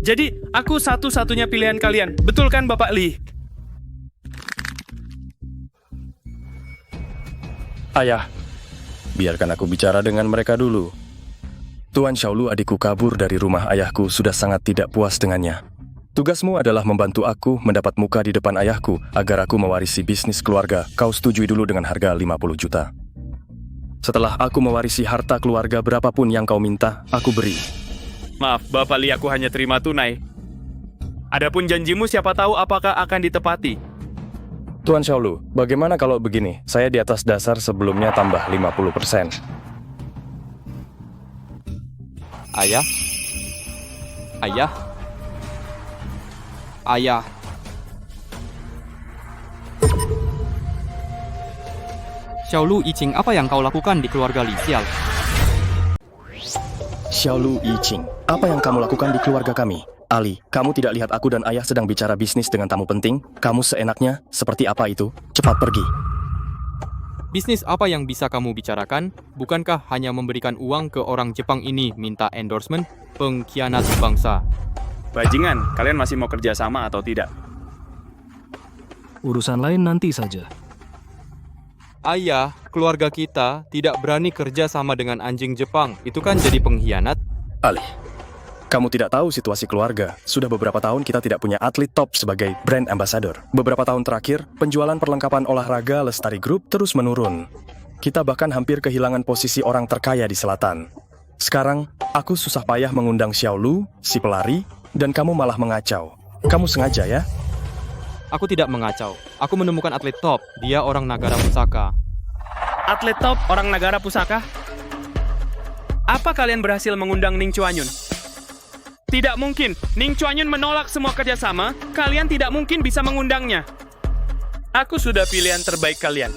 Jadi, aku satu-satunya pilihan kalian. Betul kan, Bapak Lee? Ayah, biarkan aku bicara dengan mereka dulu. Tuan Xiao Lu adikku kabur dari rumah ayahku sudah sangat tidak puas dengannya. Tugasmu adalah membantu aku mendapat muka di depan ayahku agar aku mewarisi bisnis keluarga. Kau setujui dulu dengan harga 50 juta. Setelah aku mewarisi harta keluarga berapapun yang kau minta, aku beri. Maaf, Bapak Lee, aku hanya terima tunai. Adapun janjimu siapa tahu apakah akan ditepati. Tuan Xiao Lu, bagaimana kalau begini? Saya di atas dasar sebelumnya tambah 50%. Ayah? Ayah? Ayah? Xiao Lu Yiqing, apa yang kau lakukan di keluarga Li Xiao? Xiao Lu Yiqing, apa yang kamu lakukan di keluarga kami? Ali, kamu tidak lihat aku dan ayah sedang bicara bisnis dengan tamu penting? Kamu seenaknya, seperti apa itu? Cepat pergi. Bisnis apa yang bisa kamu bicarakan? Bukankah hanya memberikan uang ke orang Jepang ini minta endorsement? Pengkhianat bangsa. Bajingan, kalian masih mau kerja sama atau tidak? Urusan lain nanti saja. Ayah, keluarga kita tidak berani kerja sama dengan anjing Jepang. Itu kan jadi pengkhianat. Ali, kamu tidak tahu situasi keluarga. Sudah beberapa tahun kita tidak punya atlet top sebagai brand ambassador. Beberapa tahun terakhir, penjualan perlengkapan olahraga Lestari Group terus menurun. Kita bahkan hampir kehilangan posisi orang terkaya di selatan. Sekarang, aku susah payah mengundang Xiao Lu, si pelari, dan kamu malah mengacau. Kamu sengaja ya? Aku tidak mengacau. Aku menemukan atlet top. Dia orang Nagara Pusaka. Atlet top orang Nagara Pusaka? Apa kalian berhasil mengundang Ning Chuan Yun? Tidak mungkin. Ning Chuan Yun menolak semua kerjasama. Kalian tidak mungkin bisa mengundangnya. Aku sudah pilihan terbaik kalian.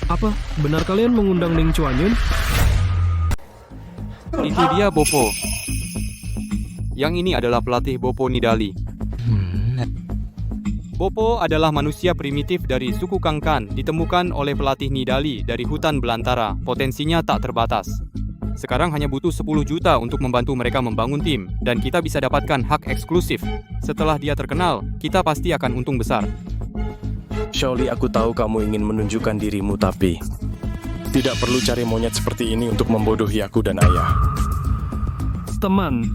Apa? Benar kalian mengundang Ning Chuan Yun? Itu dia Bopo. Yang ini adalah pelatih Bopo Nidali. Bopo adalah manusia primitif dari suku Kangkan, ditemukan oleh pelatih Nidali dari hutan belantara. Potensinya tak terbatas. Sekarang hanya butuh 10 juta untuk membantu mereka membangun tim, dan kita bisa dapatkan hak eksklusif. Setelah dia terkenal, kita pasti akan untung besar. Shaoli, aku tahu kamu ingin menunjukkan dirimu, tapi tidak perlu cari monyet seperti ini untuk membodohi aku dan ayah. Teman,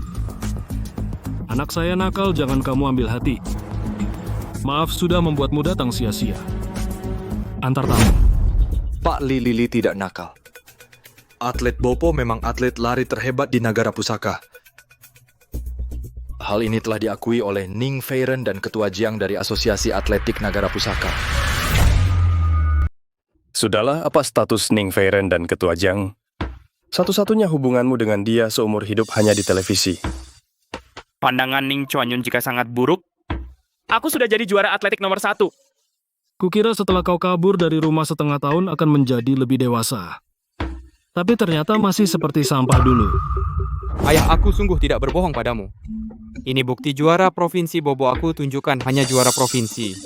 anak saya nakal, jangan kamu ambil hati. Maaf sudah membuatmu datang sia-sia. Antar tamu. Pak Lili tidak nakal. Atlet Bopo memang atlet lari terhebat di Nagara Pusaka. Hal ini telah diakui oleh Ning Feiren dan Ketua Jiang dari Asosiasi Atletik Nagara Pusaka. Sudahlah, apa status Ning Feiren dan Ketua Jiang? Satu-satunya hubunganmu dengan dia seumur hidup hanya di televisi. Pandangan Ning Chuan Yun jika sangat buruk, aku sudah jadi juara atletik nomor 1. Kukira setelah kau kabur dari rumah setengah tahun akan menjadi lebih dewasa. Tapi ternyata masih seperti sampah dulu. Ayah aku sungguh tidak berbohong padamu. Ini bukti juara provinsi Bobo aku tunjukkan hanya juara provinsi.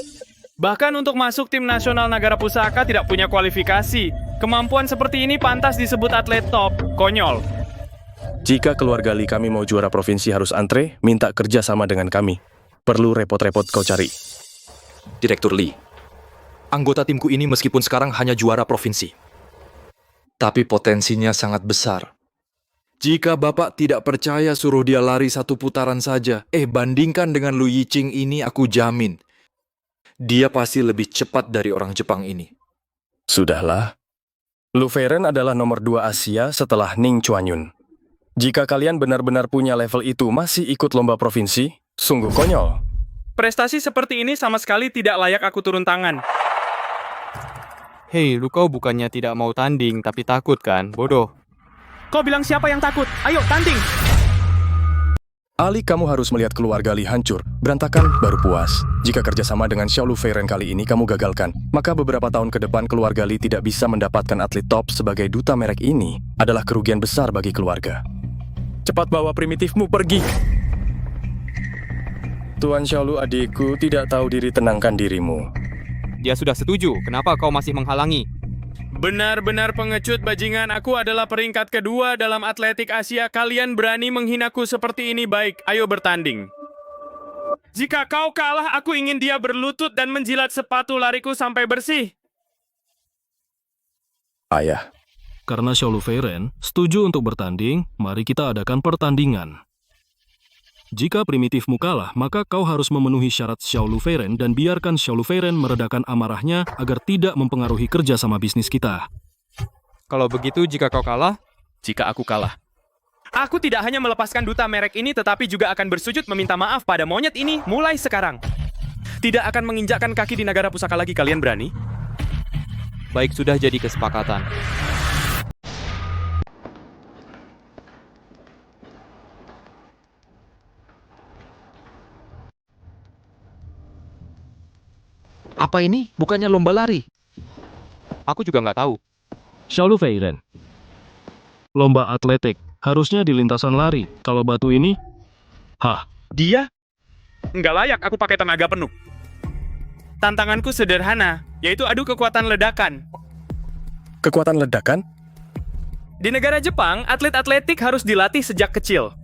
Bahkan untuk masuk tim nasional Nagara Pusaka tidak punya kualifikasi. Kemampuan seperti ini pantas disebut atlet top. Konyol. Jika keluarga Li kami mau juara provinsi harus antre, minta kerja sama dengan kami. Perlu repot-repot kau cari. Direktur Lee, anggota timku ini meskipun sekarang hanya juara provinsi, tapi potensinya sangat besar. Jika Bapak tidak percaya, suruh dia lari 1 putaran saja. Bandingkan dengan Lu Yiqing ini, aku jamin. Dia pasti lebih cepat dari orang Jepang ini. Sudahlah. Lu Feiren adalah nomor 2 Asia setelah Ning Chuanyun. Jika kalian benar-benar punya level itu masih ikut lomba provinsi, sungguh konyol. Prestasi seperti ini sama sekali tidak layak aku turun tangan. Hei, lu kau bukannya tidak mau tanding, tapi takut kan? Bodoh. Kau bilang siapa yang takut? Ayo, tanding! Ali, kamu harus melihat keluarga Li hancur, berantakan, baru puas. Jika kerjasama dengan Xiao Lu Feiren kali ini kamu gagalkan, maka beberapa tahun ke depan keluarga Li tidak bisa mendapatkan atlet top sebagai duta merek ini adalah kerugian besar bagi keluarga. Cepat bawa primitifmu pergi! Tuan Xiao Lu adikku tidak tahu diri, tenangkan dirimu. Dia sudah setuju, kenapa kau masih menghalangi? Benar-benar pengecut, bajingan. Aku adalah peringkat kedua dalam atletik Asia. Kalian berani menghinaku seperti ini, baik. Ayo bertanding. Jika kau kalah, aku ingin dia berlutut dan menjilat sepatu lariku sampai bersih. Ayah. Karena Xiao Lu Feiren setuju untuk bertanding, mari kita adakan pertandingan. Jika primitifmu kalah, maka kau harus memenuhi syarat Xiao Lu Feiren dan biarkan Xiao Lu Feiren meredakan amarahnya agar tidak mempengaruhi kerja sama bisnis kita. Kalau begitu, jika kau kalah, jika aku kalah. Aku tidak hanya melepaskan duta merek ini, tetapi juga akan bersujud meminta maaf pada monyet ini mulai sekarang. Tidak akan menginjakkan kaki di negara pusaka lagi, kalian berani? Baik, sudah jadi kesepakatan. Apa ini? Bukannya lomba lari? Aku juga nggak tahu. Xiao Lu Feiren. Lomba atletik. Harusnya di lintasan lari. Kalau batu ini... Hah? Dia? Nggak layak aku pakai tenaga penuh. Tantanganku sederhana, yaitu adu kekuatan ledakan. Kekuatan ledakan? Di negara Jepang, atlet atletik harus dilatih sejak kecil.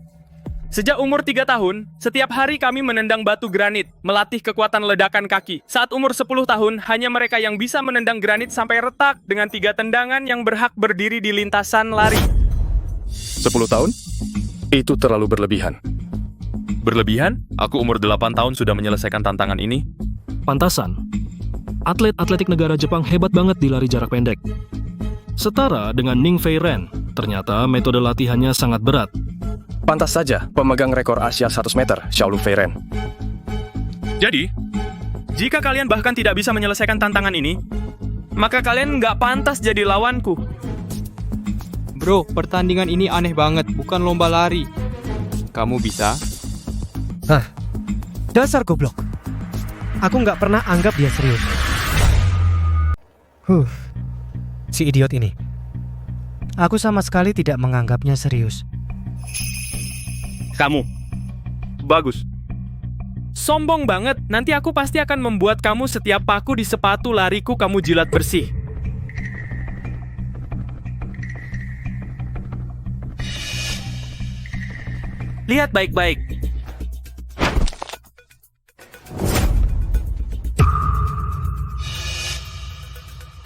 Sejak umur 3 tahun, setiap hari kami menendang batu granit, melatih kekuatan ledakan kaki. Saat umur 10 tahun, hanya mereka yang bisa menendang granit sampai retak dengan 3 tendangan yang berhak berdiri di lintasan lari. 10 tahun? Itu terlalu berlebihan. Berlebihan? Aku umur 8 tahun sudah menyelesaikan tantangan ini. Pantasan. Atlet atletik negara Jepang hebat banget di lari jarak pendek. Setara dengan Ning Feiren, ternyata metode latihannya sangat berat. Pantas saja pemegang rekor Asia 100 meter, Xiao Lu Feiren. Jadi, jika kalian bahkan tidak bisa menyelesaikan tantangan ini, maka kalian nggak pantas jadi lawanku. Bro, pertandingan ini aneh banget, bukan lomba lari. Kamu bisa? Hah, dasar goblok. Aku nggak pernah anggap dia serius. Si idiot ini. Aku sama sekali tidak menganggapnya serius. Kamu. Bagus. Sombong banget, nanti aku pasti akan membuat kamu setiap paku di sepatu lariku kamu jilat bersih. Lihat baik-baik.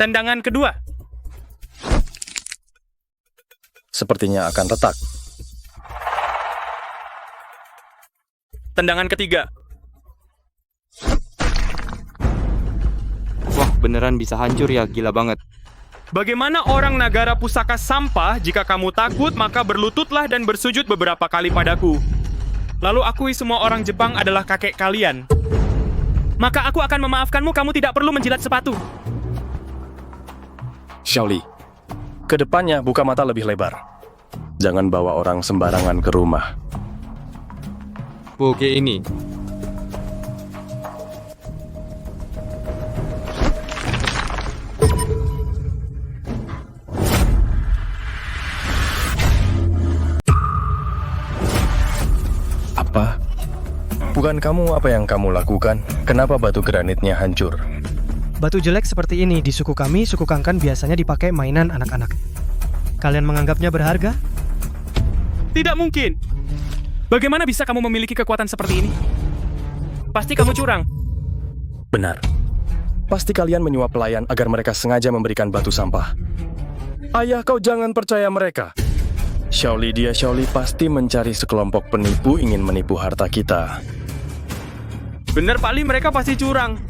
Tendangan kedua. Sepertinya akan retak. Tendangan ketiga. Wah, beneran bisa hancur ya, gila banget. Bagaimana orang negara pusaka sampah, jika kamu takut, maka berlututlah dan bersujud beberapa kali padaku. Lalu akui semua orang Jepang adalah kakek kalian. Maka aku akan memaafkanmu, kamu tidak perlu menjilat sepatu. Xiaoli, kedepannya buka mata lebih lebar. Jangan bawa orang sembarangan ke rumah. Oke ini. Apa? Bukan kamu apa yang kamu lakukan? Kenapa batu granitnya hancur? Batu jelek seperti ini di suku kami, suku Kangkan biasanya dipakai mainan anak-anak. Kalian menganggapnya berharga? Tidak mungkin. Bagaimana bisa kamu memiliki kekuatan seperti ini? Pasti kamu curang. Benar. Pasti kalian menyuap pelayan agar mereka sengaja memberikan batu sampah. Ayah, kau jangan percaya mereka. Xiaoli pasti mencari sekelompok penipu ingin menipu harta kita. Bener Pak Li, mereka pasti curang.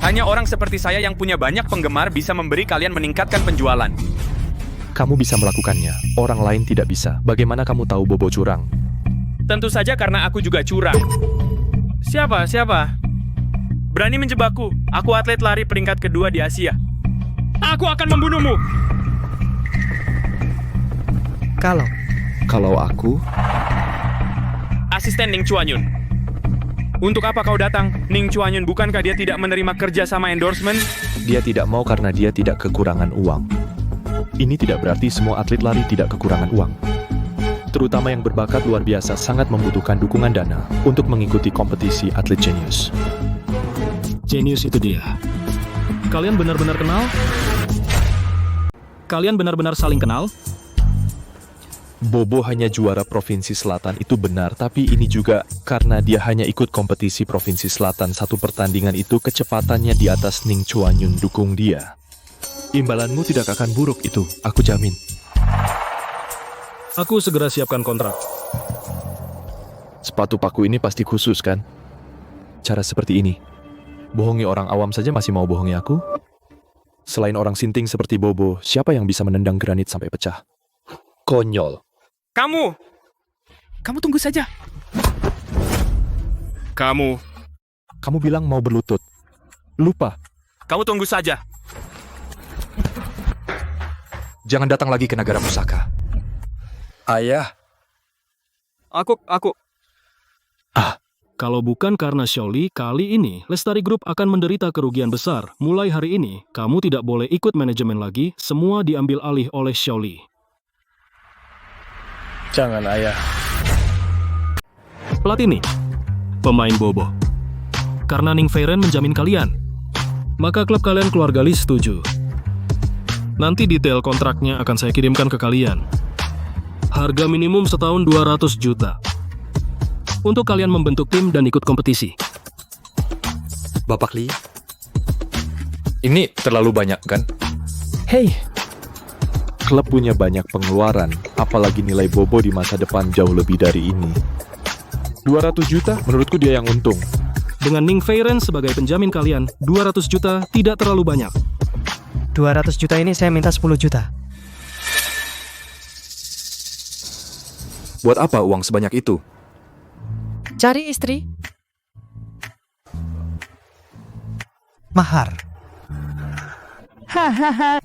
Hanya orang seperti saya yang punya banyak penggemar bisa memberi kalian meningkatkan penjualan. Kamu bisa melakukannya, orang lain tidak bisa. Bagaimana kamu tahu Bobo curang? Tentu saja karena aku juga curang. Siapa? Berani menjebakku. Aku atlet lari peringkat kedua di Asia. Aku akan membunuhmu. Kalau aku... Asisten Ning Chuanyun. Untuk apa kau datang? Ning Chuanyun, bukankah dia tidak menerima kerja sama endorsement? Dia tidak mau karena dia tidak kekurangan uang. Ini tidak berarti semua atlet lari tidak kekurangan uang. Terutama yang berbakat luar biasa sangat membutuhkan dukungan dana untuk mengikuti kompetisi atlet jenius. Jenius itu dia. Kalian benar-benar kenal? Kalian benar-benar saling kenal? Bobo hanya juara Provinsi Selatan itu benar, tapi ini juga karena dia hanya ikut kompetisi Provinsi Selatan. Satu pertandingan itu kecepatannya di atas Ning Chuanyun dukung dia. Imbalanmu tidak akan buruk itu, aku jamin. Aku segera siapkan kontrak. Sepatu paku ini pasti khusus kan? Cara seperti ini. Bohongi orang awam saja masih mau bohongi aku? Selain orang sinting seperti Bobo, siapa yang bisa menendang granit sampai pecah? Konyol. Kamu tunggu saja. Kamu bilang mau berlutut. Lupa. Kamu tunggu saja. Jangan datang lagi ke negara pusaka. Ayah. Aku. Kalau bukan karena Xiaoli, kali ini Lestari Group akan menderita kerugian besar. Mulai hari ini, kamu tidak boleh ikut manajemen lagi, semua diambil alih oleh Xiaoli. Jangan, Ayah. Platini, pemain Bobo. Karena Ning Feiren menjamin kalian, maka klub kalian keluarga Li setuju. Nanti detail kontraknya akan saya kirimkan ke kalian. Harga minimum setahun 200 juta. Untuk kalian membentuk tim dan ikut kompetisi. Bapak Li, ini terlalu banyak kan? Hei, klub punya banyak pengeluaran, apalagi nilai Bobo di masa depan jauh lebih dari ini. 200 juta, menurutku dia yang untung. Dengan Ning Feiren sebagai penjamin kalian, 200 juta tidak terlalu banyak. 200 juta ini saya minta 10 juta. Buat apa uang sebanyak itu? Cari istri. Mahar. Hahaha,